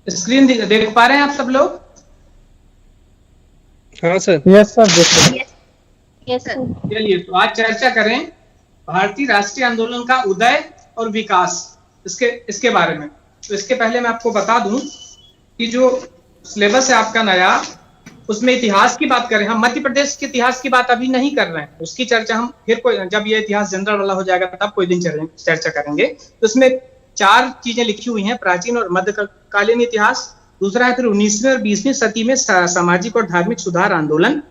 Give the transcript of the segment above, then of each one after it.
Screen देख पा रहे हैं आप सब लोग? हाँ सर। यस सर, देख यस सर। चलिए, तो आज चर्चा करें भारतीय राष्ट्रीय आंदोलन का उदय और विकास, इसके बारे में। तो इसके पहले मैं आपको बता दूं कि जो सिलेबस है आपका नया, उसमें इतिहास की बात करें, हम मध्य प्रदेश के इतिहास की बात अभी नहीं कर रहे हैं, उसकी चर्चा हम फिर कोई, जब ये इतिहास जनरल वाला हो जाएगा तब कोई दिन चर्चा करेंगे। तो उसमें 4 चीजें लिखी हुई हैं, प्राचीन और मध्यकालीन इतिहास। दूसरा है फिर 19वीं और 20वीं सदी में सामाजिक और धार्मिक सुधार आंदोलन।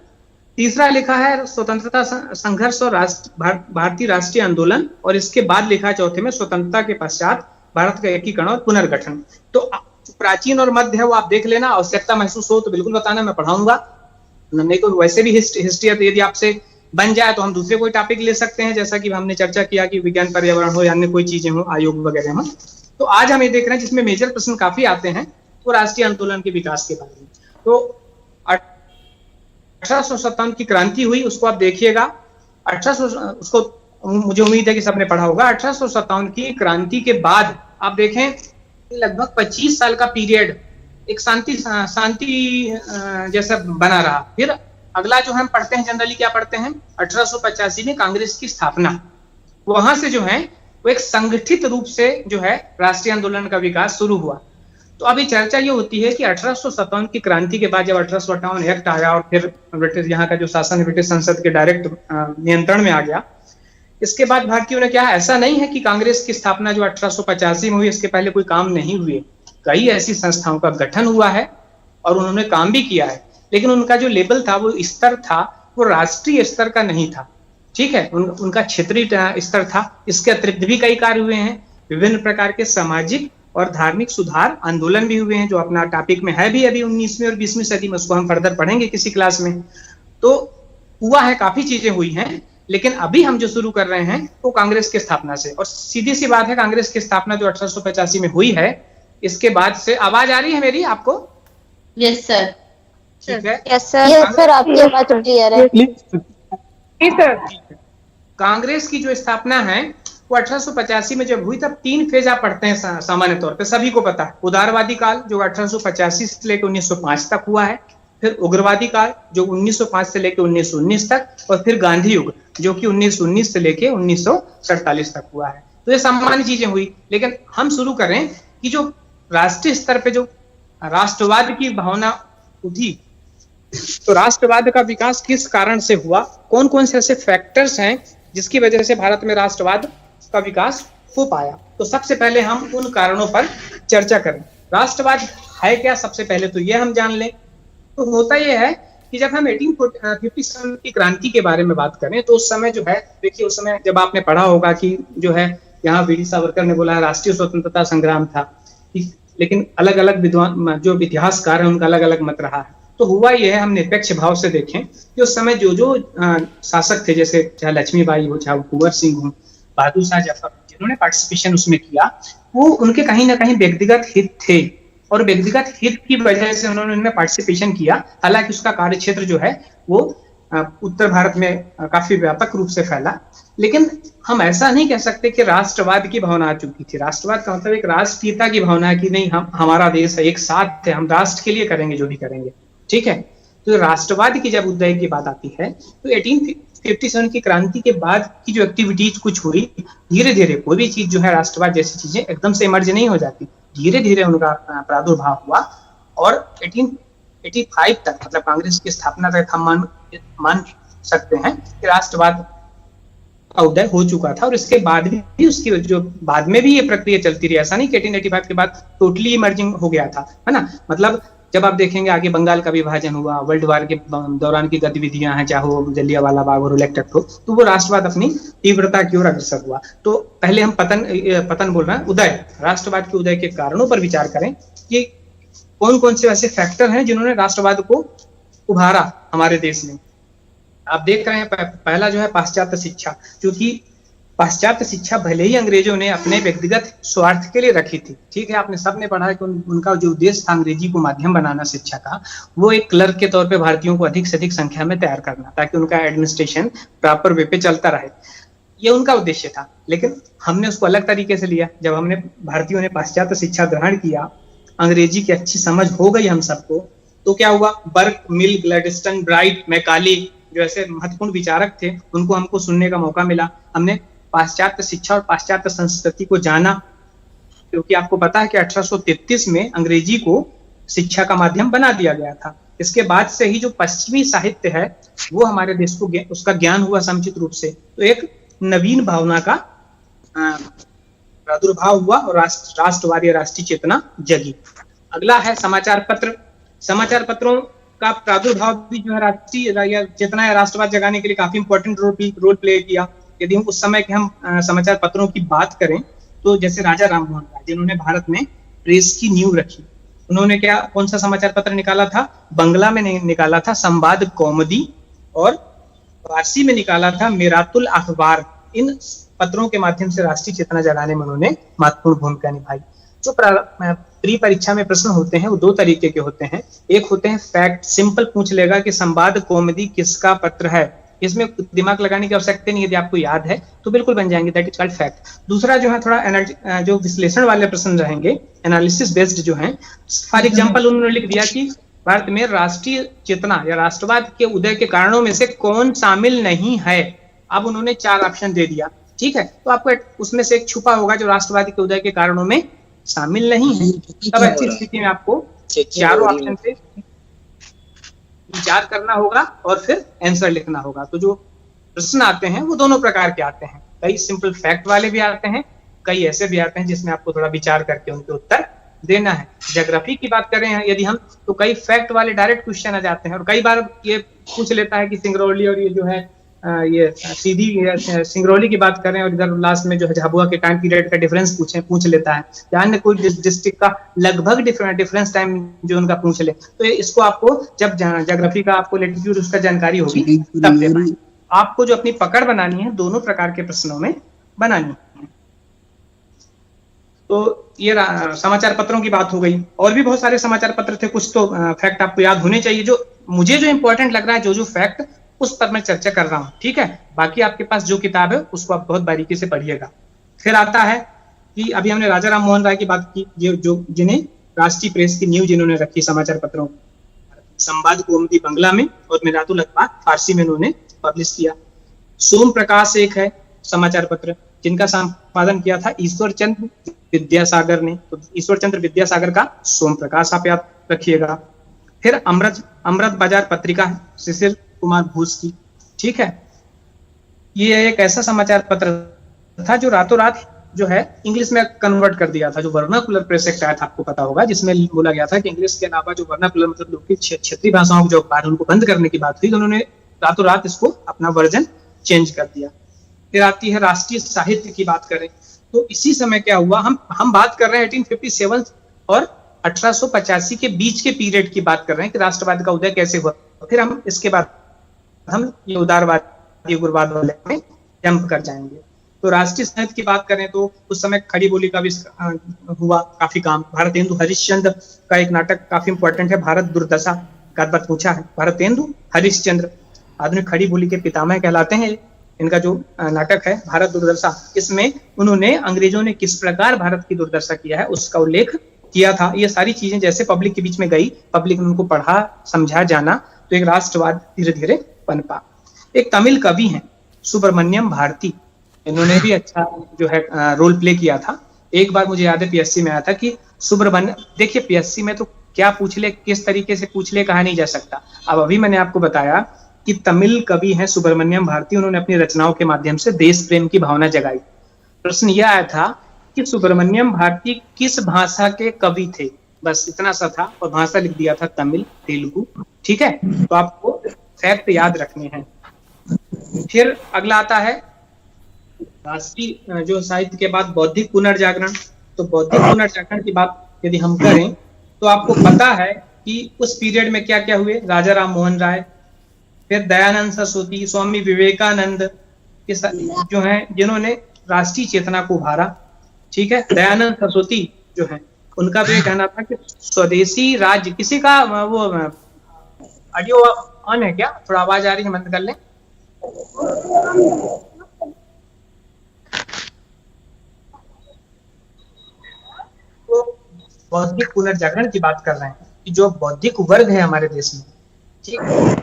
तीसरा लिखा है स्वतंत्रता संघर्ष और भारतीय राष्ट्रीय आंदोलन, और इसके बाद लिखा है चौथे में स्वतंत्रता के पश्चात भारत का एकीकरण और पुनर्गठन। तो प्राचीन और मध्य है वो आप देख लेना, आवश्यकता महसूस हो तो बिल्कुल बताना, मैं पढ़ाऊंगा। नहीं तो वैसे भी हिस्ट्री यदि आपसे बन जाए तो हम दूसरे कोई टॉपिक ले सकते हैं, जैसा कि हमने चर्चा किया कि विज्ञान पर्यावरण हो या अन्य कोई चीजें हो, आयोग वगैरह में। तो आज हम ये देख रहे हैं जिसमें मेजर प्रश्न काफी आते हैं, तो राष्ट्रीय आंदोलन के विकास के बारे में। तो 1857 की क्रांति हुई, उसको आप देखिएगा। 1800 उसको मुझे उम्मीद है कि सबने पढ़ा होगा। 1857 की क्रांति के बाद आप देखें लगभग 25 साल का पीरियड एक शांति जैसा बना रहा। फिर अगला जो हम पढ़ते हैं, जनरली क्या पढ़ते हैं, 1885 में कांग्रेस की स्थापना। वहां से जो है वो एक संगठित रूप से जो है राष्ट्रीय आंदोलन का विकास शुरू हुआ। तो अभी चर्चा ये होती है कि 1857 की क्रांति के बाद जब 1858 एक्ट आया और फिर ब्रिटिश यहाँ का जो शासन है ब्रिटिश संसद के डायरेक्ट नियंत्रण में आ गया, इसके बाद भारतीयों ने क्या, ऐसा नहीं है कि कांग्रेस की स्थापना जो 1885 में हुई इसके पहले कोई काम नहीं हुए। कई ऐसी संस्थाओं का गठन हुआ है और उन्होंने काम भी किया है, लेकिन उनका जो लेवल था, वो स्तर था, वो राष्ट्रीय स्तर का नहीं था। ठीक है, उनका क्षेत्रीय स्तर था। इसके अतिरिक्त भी कई कार्य हुए हैं, विभिन्न प्रकार के सामाजिक और धार्मिक सुधार आंदोलन भी हुए हैं, जो अपना टॉपिक में है भी अभी 19वीं और 20वीं सदी में, उसको हम फर्दर पढ़ेंगे किसी क्लास में। तो हुआ है, काफी चीजें हुई हैं, लेकिन अभी हम जो शुरू कर रहे हैं वो कांग्रेस की स्थापना से। और सीधी सी बात है, कांग्रेस की स्थापना जो 1885 में हुई है, इसके बाद से आवाज आ रही है मेरी आपको? Yes sir. ठीक है, यस सर, आपकी आवाज क्लियर है। जी सर। कांग्रेस की जो स्थापना है वो 1885 में जब हुई, तब 3 फेज आप पढ़ते हैं सामान्य तौर पे, सभी को पता है। उदारवादी काल जो 1885 से लेकर 1905 तक हुआ है, फिर उग्रवादी काल जो 1905 से लेकर 1919 तक, और फिर गांधी युग जो कि 1919 से लेकर 1947 तक हुआ है। तो ये सामान्य चीजें हुई, लेकिन हम शुरू करें कि जो राष्ट्रीय स्तर पे जो राष्ट्रवाद की भावना उठी, तो राष्ट्रवाद का विकास किस कारण से हुआ, कौन कौन से ऐसे फैक्टर्स हैं जिसकी वजह से भारत में राष्ट्रवाद का विकास हो पाया। तो सबसे पहले हम उन कारणों पर चर्चा करें। राष्ट्रवाद है क्या, सबसे पहले तो ये हम जान लें। तो होता यह है कि जब हम 1857 की क्रांति के बारे में बात करें, तो उस समय जो है, देखिए उस समय जब आपने पढ़ा होगा कि जो है यहाँ वीर सावरकर ने बोला राष्ट्रीय स्वतंत्रता संग्राम था, लेकिन अलग अलग विद्वान जो इतिहासकार हैं उनका अलग अलग मत रहा है। तो हुआ यह है, हम निरपेक्ष भाव से देखें कि उस समय जो शासक थे, जैसे चाहे लक्ष्मीबाई हो, चाहे कुंवर सिंह हो, बहादुर शाह जफर, जिन्होंने पार्टिसिपेशन उसमें किया, वो उनके कहीं ना कहीं व्यक्तिगत हित थे, और व्यक्तिगत हित की वजह से उन्होंने उनमें पार्टिसिपेशन किया। हालांकि उसका कार्य क्षेत्र जो है वो उत्तर भारत में काफी व्यापक रूप से फैला, लेकिन हम ऐसा नहीं कह सकते कि राष्ट्रवाद की भावना आ चुकी थी। राष्ट्रवाद का मतलब एक राष्ट्रीयता की भावना है कि नहीं, हम हमारा देश है, एक साथ है, हम राष्ट्र के लिए करेंगे जो भी करेंगे। ठीक है, तो राष्ट्रवाद की जब उदय की बात आती है, तो 1857 की क्रांति के बाद की जो एक्टिविटीज कुछ हुई, धीरे धीरे कोई भी चीज जो है राष्ट्रवाद जैसी चीजें एकदम से इमर्ज नहीं हो जाती, धीरे धीरे उनका प्रादुर्भाव हुआ। और 1885 तक, मतलब कांग्रेस की स्थापना तक हम मान सकते हैं कि राष्ट्रवाद का उदय हो चुका था। और इसके बाद भी उसकी जो बाद में भी ये प्रक्रिया चलती रही, ऐसा नहीं कि 1885 के बाद टोटली इमर्जिंग हो गया था, है ना। मतलब जब आप देखेंगे आगे बंगाल का विभाजन हुआ, वर्ल्ड वार के दौरान की गतिविधियां हैं, चाहे वो जलियांवाला बाग और इलेक्ट्रिक हो, तो वो राष्ट्रवाद अपनी तीव्रता की ओर अग्रसर हुआ। तो पहले हम पतन बोल रहे हैं, उदय, राष्ट्रवाद के उदय के कारणों पर विचार करें कि कौन कौन से ऐसे फैक्टर हैं जिन्होंने राष्ट्रवाद को उभारा हमारे देश में। आप देख रहे हैं पहला जो है पाश्चात्य शिक्षा, क्योंकि पाश्चात्य शिक्षा भले ही अंग्रेजों ने अपने व्यक्तिगत स्वार्थ के लिए रखी थी, ठीक है, आपने सबने पढ़ा है कि उनका जो उद्देश्य था अंग्रेजी को माध्यम बनाना शिक्षा का, वो एक क्लर्क के तौर पे भारतीयों को अधिक से अधिक संख्या में तैयार करना, ताकि उनका एडमिनिस्ट्रेशन प्रॉपर वे पे चलता रहे। ये उनका उद्देश्य था, लेकिन हमने उसको अलग तरीके से लिया। जब हमने भारतीयों ने पाश्चात्य शिक्षा ग्रहण किया अंग्रेजी की अच्छी समझ हो गई हम सबको, तो क्या हुआ, बर्क, मिल, ग्लैडस्टन, ब्राइट, मैकाले जो ऐसे महत्वपूर्ण विचारक थे, उनको हमको सुनने का मौका मिला। हमने पाश्चात्य शिक्षा और पाश्चात्य संस्कृति को जाना, क्योंकि आपको पता है कि 1833 में अंग्रेजी को शिक्षा का माध्यम बना दिया गया था। इसके बाद से ही जो पश्चिमी साहित्य है वो हमारे देश को उसका ज्ञान हुआ समुचित रूप से, तो एक नवीन भावना का प्रादुर्भाव हुआ और राष्ट्रवादी राष्ट्रीय चेतना जगी। अगला है समाचार पत्र। समाचार पत्रों का प्रादुर्भाव भी जो है राष्ट्रीय चेतना या राष्ट्रवाद जगाने के लिए काफी इंपॉर्टेंट रोल प्ले किया। यदि हम उस समय के हम समाचार पत्रों की बात करें तो जैसे राजा राम मोहन राय, जिन्होंने भारत में प्रेस की नींव रखी, उन्होंने कौन सा समाचार पत्र निकाला था, बंगला में निकाला था संवाद कौमुदी, और फारसी में निकाला था मिरातुल अखबार। इन पत्रों के माध्यम से राष्ट्रीय चेतना जगाने में उन्होंने महत्वपूर्ण भूमिका निभाई। जो प्री परीक्षा में प्रश्न होते हैं वो दो तरीके के होते हैं। एक होते हैं फैक्ट, सिंपल पूछ लेगा कि संवाद कौमुदी किसका पत्र है, इसमें दिमाग लगाने की आवश्यकता नहीं, यदि आपको याद है तो बिल्कुल बन जाएंगे, दैट इज कॉल्ड फैक्ट। दूसरा जो है थोड़ा जो विश्लेषण वाले प्रश्न रहेंगे, एनालिसिस बेस्ड जो है। फॉर एग्जांपल उन्होंने लिख दिया कि भारत में राष्ट्रीय चेतना या राष्ट्रवाद के उदय के कारणों में से कौन शामिल नहीं है। अब उन्होंने 4 ऑप्शन दे दिया, ठीक है, तो आपको उसमें से एक छुपा होगा जो राष्ट्रवाद के उदय के कारणों में शामिल नहीं है। तब ऐसी स्थिति में आपको चारों ऑप्शन से विचार करना होगा और फिर आंसर लिखना होगा। तो जो प्रश्न आते हैं वो दोनों प्रकार के आते हैं, कई सिंपल फैक्ट वाले भी आते हैं, कई ऐसे भी आते हैं जिसमें आपको थोड़ा विचार करके उनके उत्तर देना है। ज्योग्राफी की बात करें यदि हम, तो कई फैक्ट वाले डायरेक्ट क्वेश्चन आ जाते हैं, और कई बार ये पूछ लेता है कि सिंगरौली और ये जो है ये सीधी सिंगरौली की बात करें और इधर लास्ट में जो है झाबुआ के टाइम पीरियड का डिफरेंस पूछ लेता है, या अन्य कोई डिस्ट्रिक्ट का लगभग डिफरेंस टाइम जो उनका पूछ ले, तो इसको आपको जब ज्योग्राफी का आपको लेटीट्यूड उसका जानकारी होगी तब दे पाएंगे। आपको जो अपनी पकड़ बनानी है दोनों प्रकार के प्रश्नों में बनानी है। तो ये समाचार पत्रों की बात हो गई, और भी बहुत सारे समाचार पत्र थे, कुछ तो फैक्ट आपको याद होने चाहिए। जो मुझे जो इंपॉर्टेंट लग रहा है, जो फैक्ट, उस पर मैं चर्चा कर रहा हूं, ठीक है। बाकी आपके पास जो किताब है उसको आप बहुत बारीकी से पढ़िएगा। फिर आता है कि अभी हमने राजा राम मोहन राय की बात की, जो जिन्हें राष्ट्रीय प्रेस की नींव जिन्होंने रखी समाचार पत्रों, संवाद कौमुदी बंगला में और मिरातुल अखबार फारसी में उन्होंने पब्लिश किया। सोम प्रकाश एक है समाचार पत्र जिनका संपादन किया था ईश्वर चंद्र विद्यासागर ने, तो ईश्वर चंद्र विद्यासागर का सोम प्रकाश आप याद रखिएगा। फिर अमृत बाजार पत्रिका है शिशिर कुमार घोष की, ठीक है। ये एक ऐसा समाचार पत्र था जो रातों रात जो है इंग्लिश में कन्वर्ट कर दिया था। जो वर्नाकुलर प्रेस एक्ट आया था, आपको पता होगा, जिसमें बोला गया था कि इंग्लिश के अलावा जो वर्नाकुलर मतलब लोग की क्षेत्रीय भाषाओं की जो अखबार उनको बंद करने की बात हुई, तो उन्होंने रातों रात इसको अपना वर्जन चेंज कर दिया। फिर आती है राष्ट्रीय साहित्य की बात करें तो इसी समय क्या हुआ, हम बात कर रहे हैं 1857 और 1885 के बीच के पीरियड की बात कर रहे हैं कि राष्ट्रवाद का उदय कैसे हुआ। फिर हम इसके बाद हम ये उदारवादी उग्रवाद वाले में जंप कर जाएंगे। तो राष्ट्रीय साहित्य की बात करें तो उस समय खड़ी बोली का भी हुआ काफी काम। भारतेंदु हरिश्चंद्र का एक नाटक काफी इंपॉर्टेंट है, भारत दुर्दशा का बात पूछा है। भारतेंदु हरिश्चंद्र आधुनिक खड़ी बोली के पितामह कहलाते हैं। इनका जो नाटक है भारत दुर्दशा, इसमें उन्होंने अंग्रेजों ने किस प्रकार भारत की दुर्दशा किया है उसका उल्लेख किया था। ये सारी चीजें जैसे पब्लिक के बीच में गई, पब्लिक ने उनको पढ़ा समझा जाना, तो एक राष्ट्रवाद धीरे धीरे पनपा। एक तमिल कवि हैं सुब्रमण्यम भारती, इन्होंने भी अच्छा जो है रोल प्ले किया था। एक बार मुझे याद है पीएससी में आया था कि सुब्रमण्यम, देखिए पीएससी में तो क्या पूछ ले, किस तरीके से पूछ ले, कहा नहीं जा सकता। अब अभी मैंने आपको बताया कि तमिल कवि हैं सुब्रमण्यम भारती, उन्होंने अपनी रचनाओं के माध्यम से देश प्रेम की भावना जगाई। प्रश्न यह आया था कि सुब्रमण्यम भारती किस भाषा के कवि थे, बस इतना सा था, और भाषा लिख दिया था तमिल तेलुगु, ठीक है। तो आपको फैक्ट याद रखने हैं। फिर अगला आता है राष्ट्रीय जो साहित्य के बाद बौद्धिक पुनर्जागरण। तो बौद्धिक पुनर्जागरण की बात यदि हम करें तो आपको पता है कि उस पीरियड में क्या क्या हुए। राजा राम मोहन राय, फिर दयानंद सरस्वती, स्वामी विवेकानंद जो हैं जिन्होंने राष्ट्रीय चेतना को उभारा, ठीक है। दयानंद सरस्वती जो है उनका भी कहना था कि स्वदेशी राज्य, किसी का वो ऑडियो ऑन है क्या, थोड़ा आवाज आ रही है, बंद कर लें। तो बौद्धिक पुनर्जागरण की बात कर रहे हैं कि जो बौद्धिक वर्ग है हमारे देश में, ठीक है,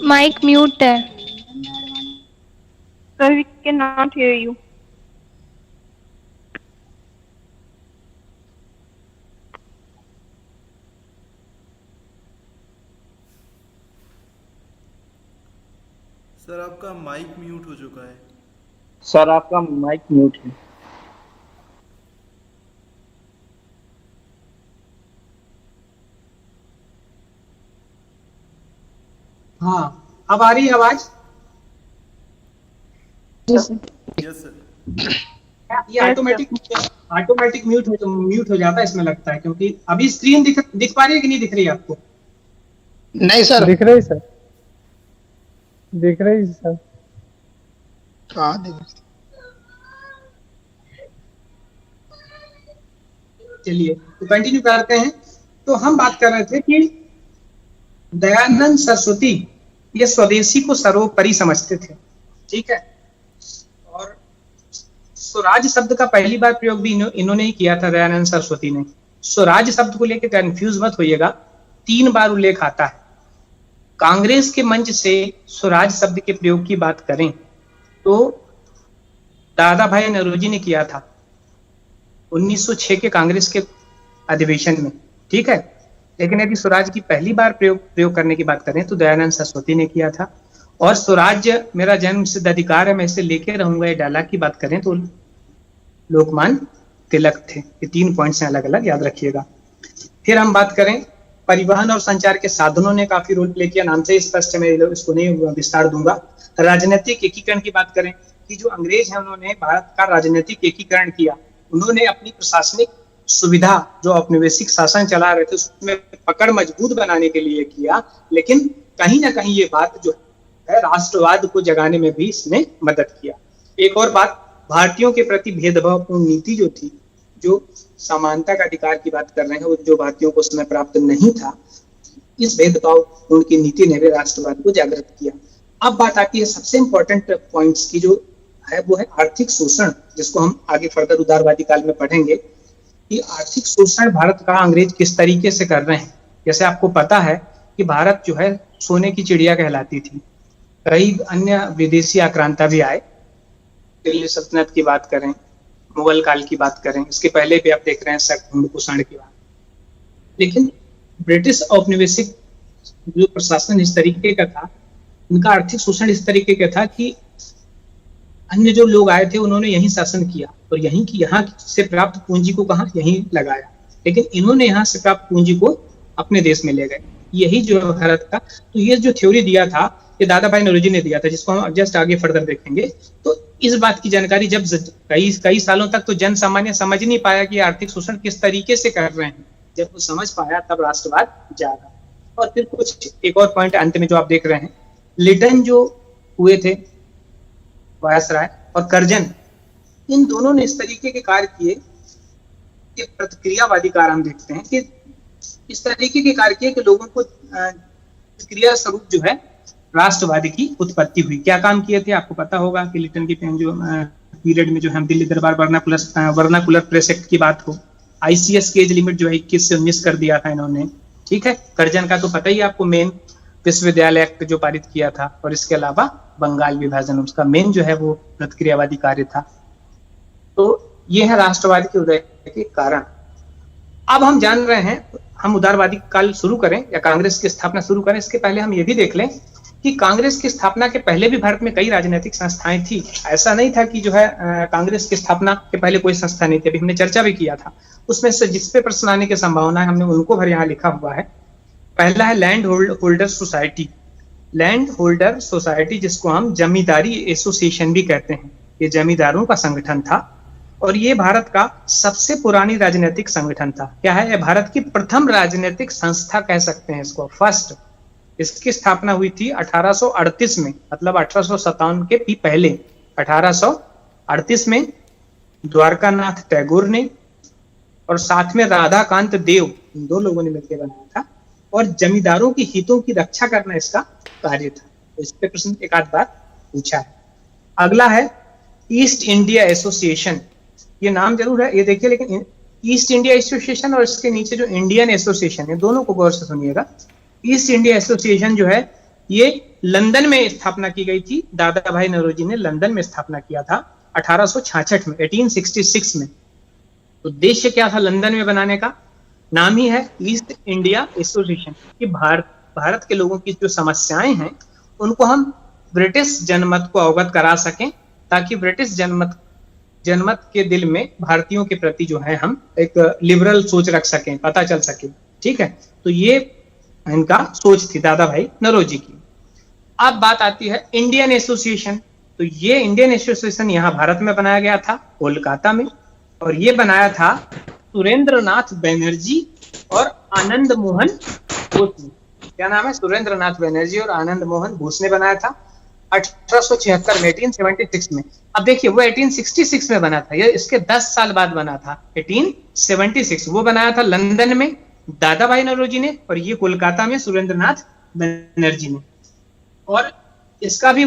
माइक म्यूट है। Sir, we cannot hear you. Sir आपका माइक म्यूट हो चुका है। सर आपका माइक म्यूट है। हाँ, अब आ रही है आवाज? Yes sir. ये ऑटोमेटिक म्यूट हो जाता है इसमें, लगता है, क्योंकि अभी स्क्रीन दिख पा रही है कि नहीं दिख रही है आपको? नहीं सर, दिख रही सर, दिख रही सर। कहाँ दिख रही? चलिए तो कंटिन्यू करते हैं। तो हम बात कर रहे थे कि दयानंद सरस्वती ये स्वदेशी को सर्वोपरि समझते थे, ठीक है, और स्वराज शब्द का पहली बार प्रयोग भी इन्होंने ही किया था, दयानंद सरस्वती ने। स्वराज शब्द को लेकर कंफ्यूज मत होइएगा, 3 बार उल्लेख आता है। कांग्रेस के मंच से स्वराज शब्द के प्रयोग की बात करें तो दादा भाई नौरोजी ने किया था 1906 के कांग्रेस के अधिवेशन में, ठीक है। लेकिन यदि स्वराज की पहली बार प्रयोग करने की बात करें तो दयानंद सरस्वती ने किया था। और स्वराज्य मेरा जन्म सिद्ध अधिकार है, मैं इसे लेके रहूंगा, ये डायलॉग की बात करें तो लोकमान्य तिलक थे। ये 3 पॉइंट्स हैं, अलग अलग याद रखिएगा। फिर हम बात करें परिवहन और संचार के साधनों ने काफी रोल प्ले किया, नाम से ही स्पष्ट है, मैं इसको नहीं विस्तार दूंगा। राजनीतिक एकीकरण की बात करें कि जो अंग्रेज हैं उन्होंने भारत का राजनीतिक एकीकरण किया। उन्होंने अपनी प्रशासनिक सुविधा जो औपनिवेशिक शासन चला रहे थे उसमें पकड़ मजबूत बनाने के लिए किया, लेकिन कहीं ना कहीं ये बात जो है राष्ट्रवाद को जगाने में भी इसने मदद किया। एक और बात, भारतीयों के प्रति भेदभावपूर्ण नीति जो थी, जो समानता का अधिकार की बात कर रहे हैं, वो जो भारतीयों को उसमें प्राप्त नहीं था, इस भेदभावपूर्ण की नीति ने भी राष्ट्रवाद को जागृत किया। अब बात आती है सबसे इंपॉर्टेंट पॉइंट्स की, जो है वो है आर्थिक शोषण, जिसको हम आगे फर्दर उदारवादी काल में पढ़ेंगे कि आर्थिक शोषण भारत का अंग्रेज किस तरीके से कर रहे हैं। जैसे आपको पता है कि भारत जो है सोने की चिड़िया कहलाती थी, कई अन्य विदेशी आक्रांता भी आए, दिल्ली सल्तनत की बात करें, मुगल काल की बात करें, इसके पहले भी आप देख रहे हैं शक कुषाण की बात। लेकिन ब्रिटिश औपनिवेशिक जो प्रशासन इस तरीके का था, उनका आर्थिक शोषण इस तरीके का था कि अन्य जो लोग आए थे उन्होंने यहीं शासन किया और यहाँ से प्राप्त पूंजी को कहाँ यहीं लगाया, लेकिन इन्होंने यहाँ से प्राप्त पूंजी को अपने देश में ले गए। यही जो भारत का, तो ये जो थ्योरी दिया था ये दादा भाई नौरोजी ने दिया था, जिसको हम जस्ट आगे फर्दर देखेंगे। तो इस बात की जानकारी जब कई सालों तक तो जन सामान्य समझ नहीं पाया कि आर्थिक शोषण किस तरीके से कर रहे हैं, जब वो समझ पाया तब राष्ट्रवाद जागा। और फिर कुछ एक और पॉइंट अंत में जो आप देख रहे हैं, लिटन जो हुए थे वायसराय और कर्जन, इन दोनों ने इस तरीके के कार्य किए कि प्रतिक्रियावादी कार्य हम देखते हैं कि इस तरीके के कार्य किए कि लोगों को क्रिया स्वरूप जो है राष्ट्रवाद की उत्पत्ति हुई। क्या काम किए थे आपको पता होगा कि लिटन की जो पीरियड में जो है दिल्ली दरबार वर्नाकुलर प्रेस एक्ट की बात हो, आईसीएस की एज लिमिट जो है 21 से 19 कर दिया था इन्होंने, ठीक है। कर्जन का तो पता ही आपको, मेन विश्वविद्यालय एक्ट जो पारित किया था, और इसके अलावा बंगाल विभाजन, उसका मेन जो है वो प्रतिक्रियावादी कार्य था। तो ये है राष्ट्रवाद के उदय के कारण। अब हम जान रहे हैं, हम उदारवादी काल शुरू करें या कांग्रेस की स्थापना शुरू करें, इसके पहले हम ये भी देख लें कि कांग्रेस की स्थापना के पहले भी भारत में कई राजनीतिक संस्थाएं थी। ऐसा नहीं था कि जो है कांग्रेस की स्थापना के पहले कोई संस्था नहीं थी, अभी हमने चर्चा भी किया था। उसमें से जिस पे प्रश्न आने की संभावना है हमने उनको भर यहाँ लिखा हुआ है। पहला है land holder society. Land holder society जिसको हम जमींदारी एसोसिएशन भी कहते हैं, ये जमींदारों का संगठन था और ये भारत का सबसे पुरानी राजनीतिक संगठन था। क्या है, ये भारत की प्रथम राजनीतिक संस्था कह सकते हैं इसको, फर्स्ट। इसकी स्थापना हुई थी 1838 में, मतलब 1857 के भी पहले 1838 में द्वारकानाथ टैगोर ने और साथ में राधाकांत देव, इन 2 लोगों ने मिलकर बनाया था। और जमींदारों के हितों की रक्षा करना इसका कार्य था। तो इस पे प्रश्न एक आध बार पूछा है। अगला है ईस्ट इंडिया एसोसिएशन। ये नाम जरूर है, ये देखिए, लेकिन ईस्ट इंडिया एसोसिएशन और इसके नीचे जो इंडियन एसोसिएशन है, दोनों को गौर से सुनिएगा। ईस्ट इंडिया एसोसिएशन जो है ये लंदन में स्थापना की गई थी। दादा भाई नौरोजी ने लंदन में स्थापना किया था 1866 में, 1866 में। उद्देश्य क्या था लंदन में बनाने का? नाम ही है ईस्ट इंडिया एसोसिएशन कि भारत के लोगों की जो समस्याएं हैं उनको हम ब्रिटिश जनमत को अवगत करा सकें, ताकि ब्रिटिश जनमत के दिल में भारतीयों के प्रति जो है हम एक लिबरल सोच रख सकें, पता चल सके। ठीक है, तो ये इनका सोच थी दादा भाई नौरोजी की। अब बात आती है इंडियन एसोसिएशन। तो ये इंडियन एसोसिएशन यहाँ भारत में बनाया गया था, कोलकाता में, और ये बनाया था सुरेंद्रनाथ बनर्जी और आनंद मोहन बोस ने। क्या नाम है? सुरेंद्रनाथ बनर्जी और आनंद मोहन बोस ने बनाया था 1876 में, 1876 में। अब देखिए, वो 1866 में बना था, ये इसके 10 साल बाद बना था 1876। वो बनाया था लंदन में दादा भाई नौरोजी ने, और ये कोलकाता में सुरेंद्रनाथ बनर्जी ने। और इसका भी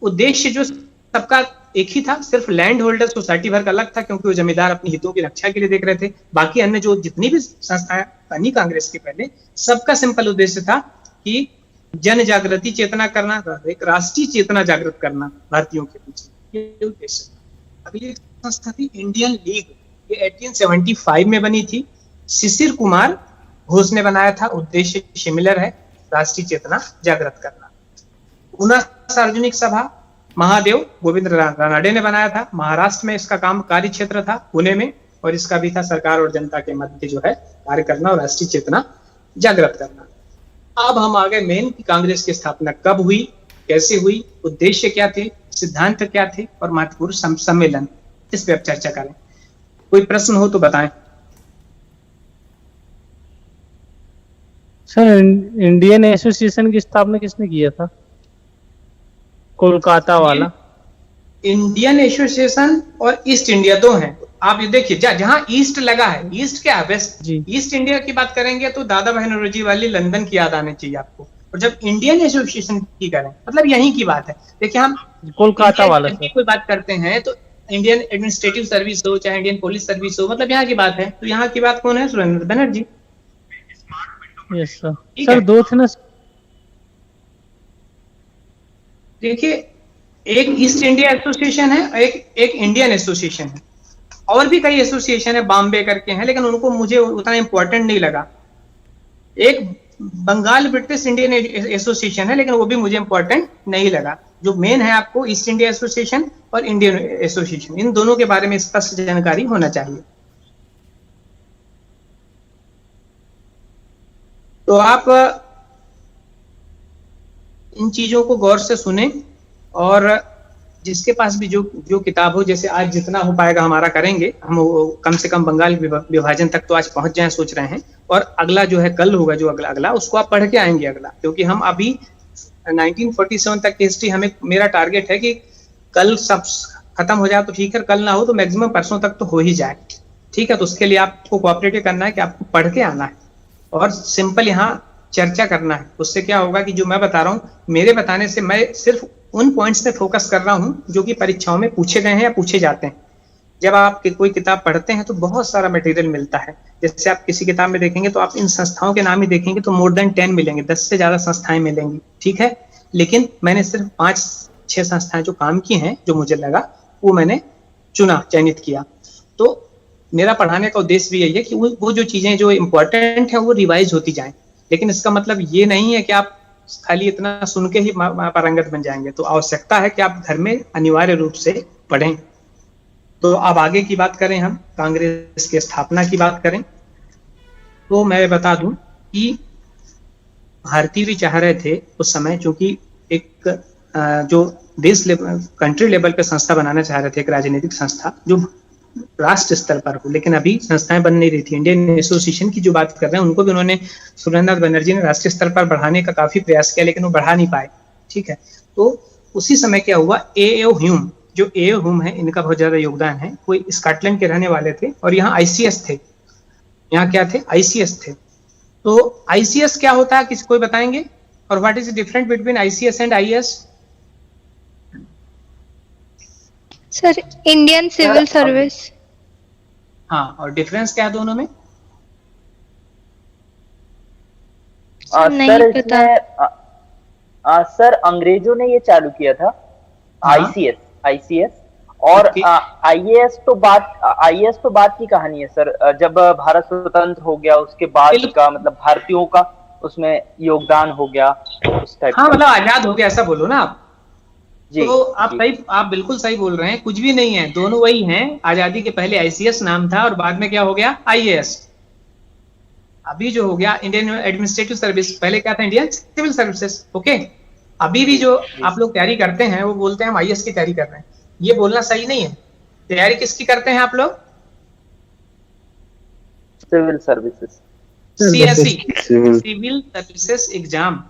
उद्देश्य जो सबका एक ही था, सिर्फ लैंड होल्डर सोसाइटी भर का अलग था, क्योंकि वो जमींदार अपने हितों की रक्षा के लिए देख रहे थे। बाकी अन्य जो जितनी भी संस्थाएं बनी कांग्रेस के पहले, सबका सिंपल उद्देश्य था कि जन जागृति चेतना करना, एक राष्ट्रीय चेतना जागृत करना भारतीयों के पीछे, ये उद्देश्य था। अगली संस्था थी इंडियन लीग। ये 1875 में बनी थी, शिशिर कुमार घोष ने बनाया था। उद्देश्य सिमिलर है, राष्ट्रीय चेतना जागृत करना। पूना सार्वजनिक सभा महादेव गोविंद रानडे ने बनाया था। महाराष्ट्र में इसका काम कार्य क्षेत्र था, पुणे में, और इसका भी था सरकार और जनता के मध्य जो है कार्य करना और राष्ट्रीय चेतना जागृत करना। अब हम आ गए मेन की कांग्रेस की स्थापना कब हुई, कैसे हुई, उद्देश्य क्या थे, सिद्धांत क्या थे, और महत्वपूर्ण सम्मेलन, इस पे अब चर्चा करें। कोई प्रश्न हो तो बताएं। सर, इंडियन एसोसिएशन की स्थापना किसने किया था? कोलकाता वाला। इंडियन एसोसिएशन और ईस्ट इंडिया दो हैं। आप ये देखिए, जहां ईस्ट लगा है, ईस्ट क्या है? वेस्ट। ईस्ट इंडिया की बात करेंगे तो दादा भाई नौरोजी वाली लंदन की याद आनी चाहिए आपको। और जब इंडियन एसोसिएशन की करें, मतलब यहीं की बात है। देखिए, हम कोलकाता वाला की कोई बात करते हैं तो इंडियन एडमिनिस्ट्रेटिव सर्विस हो, चाहे इंडियन पुलिस सर्विस हो, मतलब यहाँ की बात है। तो यहाँ की बात कौन है? Surendra Banerjee. Yes sir. Sir, 2 थे ना। देखिए, एक ईस्ट इंडिया एसोसिएशन है और एक इंडियन एसोसिएशन है। और भी कई एसोसिएशन है, बॉम्बे करके हैं, लेकिन उनको मुझे उतना इंपॉर्टेंट नहीं लगा। एक बंगाल ब्रिटिश इंडियन एसोसिएशन है, लेकिन वो भी मुझे इंपॉर्टेंट नहीं लगा। जो मेन है आपको ईस्ट इंडिया एसोसिएशन और इंडियन एसोसिएशन, इन दोनों के बारे में स्पष्ट जानकारी होना चाहिए। तो आप इन चीजों को गौर से सुने, और जिसके पास भी जो किताब हो, जैसे आज जितना हो पाएगा हमारा करेंगे हम, कम से कम बंगाल विभाजन तक तो आज पहुंच जाए सोच रहे हैं। और अगला जो है कल होगा, जो अगला उसको आप पढ़ के आएंगे अगला, क्योंकि हम अभी 1947 तक की हिस्ट्री, हमें मेरा टारगेट है कि कल सब खत्म हो जाए तो ठीक है, कल ना हो तो मैक्सिमम परसों तक तो हो ही जाए। ठीक है, तो उसके लिए आपको कोऑपरेट करना है कि आपको पढ़ के आना है और सिंपल यहाँ चर्चा करना है। उससे क्या होगा कि जो मैं बता रहा हूँ, मेरे बताने से मैं सिर्फ उन पॉइंट्स पे फोकस कर रहा हूँ जो कि परीक्षाओं में पूछे गए हैं या पूछे जाते हैं। जब आप कोई किताब पढ़ते हैं तो बहुत सारा मटेरियल मिलता है। जैसे आप किसी किताब में देखेंगे तो आप इन संस्थाओं के नाम ही देखेंगे तो मोर देन 10 मिलेंगे, 10 से ज्यादा संस्थाएं मिलेंगी। ठीक है, लेकिन मैंने सिर्फ 5-6 संस्थाएं जो काम की हैं, जो मुझे लगा, वो मैंने चयनित किया। तो मेरा पढ़ाने का उद्देश्य भी यही है कि वो जो चीजें जो इंपॉर्टेंट है वो रिवाइज होती जाएं। लेकिन इसका मतलब ये नहीं है कि आप खाली इतना सुन के ही पारंगत बन जाएंगे। तो आवश्यकता है कि आप घर में अनिवार्य रूप से पढ़ें। तो अब आगे की बात करें, हम कांग्रेस की स्थापना की बात करें तो मैं बता दूं कि भारतीय भी चाह रहे थे उस समय, चूंकि एक जो देश कंट्री लेवल पे संस्था बनाना चाह रहे थे, एक राजनीतिक संस्था जो राष्ट्र स्तर पर हो, लेकिन अभी संस्थाएं बन नहीं रही थी। इंडियन एसोसिएशन की जो बात कर रहे हैं, उनको भी उन्होंने, सुरेंद्रनाथ बनर्जी ने राष्ट्रीय स्तर पर बढ़ाने का काफी प्रयास किया, लेकिन वो बढ़ा नहीं पाए। ठीक है, तो उसी समय क्या हुआ, ए.ओ. ह्यूम, जो ए.ओ. ह्यूम है, इनका बहुत ज्यादा योगदान है। वो स्कॉटलैंड के रहने वाले थे और यहाँ आईसीएस थे, यहाँ क्या थे? आईसीएस थे। तो आईसीएस क्या होता है, किसी कोई बताएंगे? और what is the difference between ICS and IAS? Sir Indian civil service. हाँ, और डिफरेंस क्या है दोनों में? नहीं पता सर अंग्रेजों ने ये चालू किया था आईसीएस और आईएएस तो बात की कहानी है सर। जब भारत स्वतंत्र हो गया उसके बाद का मतलब भारतीयों का उसमें योगदान हो गया उस टाइप। हाँ, मतलब आजाद हो गया ऐसा बोलो ना आप। जी, तो आप बिल्कुल सही बोल रहे हैं, कुछ भी नहीं है, दोनों वही हैं। आजादी के पहले आईसीएस नाम था और बाद में क्या हो गया? आईएएस। अभी जो हो गया इंडियन एडमिनिस्ट्रेटिव सर्विस, पहले क्या था? Indian civil services. ओके, अभी भी जो आप लोग तैयारी करते हैं वो बोलते हैं हम आईएएस की तैयारी कर रहे हैं, ये बोलना सही नहीं है। तैयारी किसकी करते हैं आप लोग? Civil services, CSE, civil services exam.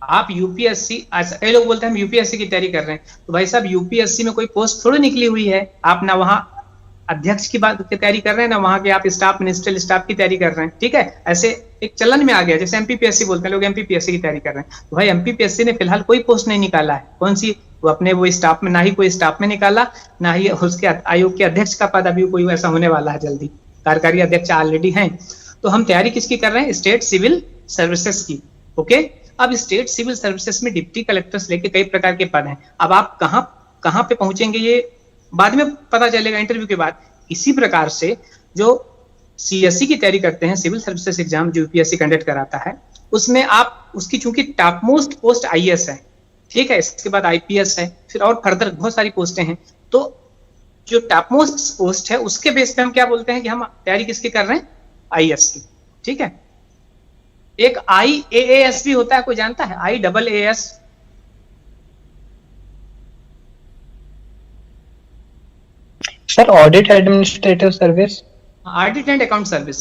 आप यूपीएससी, कई लोग बोलते हैं हम यूपीएससी की तैयारी कर रहे हैं, तो भाई साहब यूपीएससी में कोई पोस्ट थोड़ी निकली हुई है। आप ना वहां अध्यक्ष की बात की तैयारी कर रहे हैं, ना वहां के आप स्टाफ मिनिस्ट्रियल स्टाफ की तैयारी कर रहे हैं। ठीक है, ऐसे एक चलन में आ गया, जैसे एमपीपीएससी बोलते हैं लोग, एमपीपीएससी की तैयारी कर रहे हैं। तो भाई एमपीपीएससी ने फिलहाल कोई पोस्ट नहीं निकाला है। कौन सी? वो अपने वो स्टाफ में, ना ही कोई स्टाफ में निकाला, ना ही उसके आयोग के अध्यक्ष का पद अभी कोई ऐसा होने वाला है जल्दी। कार्यकारी अध्यक्ष ऑलरेडी हैं। तो हम तैयारी किसकी कर रहे हैं? स्टेट सिविल सर्विसेज की। ओके, अब स्टेट सिविल सर्विसेज में डिप्टी कलेक्टर से लेके कई प्रकार के पद हैं। अब आप कहाँ पे पहुंचेंगे ये बाद में पता चलेगा इंटरव्यू के बाद। इसी प्रकार से जो सीएससी की तैयारी करते हैं, सिविल सर्विसेज एग्जाम जो यूपीएससी कंडक्ट कराता है, उसमें आप उसकी चूंकि टॉप मोस्ट पोस्ट आईएएस है, ठीक है, इसके बाद आईपीएस है, फिर और फर्दर बहुत सारी पोस्टें हैं। तो जो टॉप मोस्ट पोस्ट है उसके बेस पे हम क्या बोलते हैं कि हम तैयारी किसकी कर रहे हैं? आईएएस की। ठीक है, एक आईएएस भी होता है, कोई जानता है? IAAS। Sir audit administrative service, audit and account service.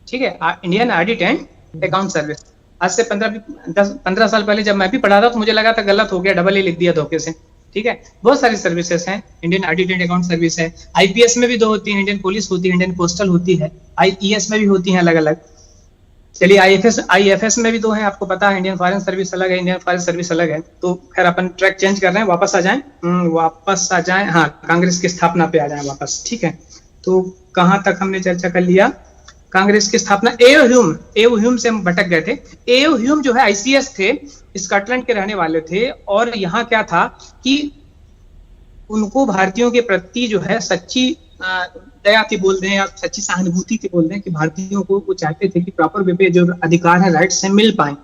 ठीक है, Indian audit and account service. आज से 15 साल पहले जब मैं भी पढ़ा था तो मुझे लगा था गलत हो गया, डबल ए लिख दिया धोखे से। ठीक है, बहुत सारी सर्विसेज हैं। Indian audit and account service है। आईपीएस में भी 2 होती है, इंडियन पुलिस होती है, इंडियन पोस्टल होती है। आईईएस में भी होती है अलग अलग। चलिए आईएफएस में भी 2 हैं, आपको पता है। इंडियन फॉरेन सर्विस अलग है, इंडियन फॉरेन सर्विस अलग है। तो खैर अपन ट्रैक चेंज कर रहे हैं, वापस आ जाएं। हाँ, कांग्रेस की स्थापना पे आ जाएं वापस। ठीक है, तो कहां तक हमने चर्चा कर लिया? कांग्रेस की स्थापना। एओ ह्यूम से हम भटक गए थे। एओ ह्यूम जो है आईसीएस थे, स्कॉटलैंड के रहने वाले थे। और यहाँ क्या था कि उनको भारतीयों के प्रति जो है सच्ची दया थी बोल दें या सच्ची सहानुभूति थी बोल दें, कि भारतीयों को वो चाहते थे कि प्रॉपर वे पे जो अधिकार है, राइट से मिल पाए।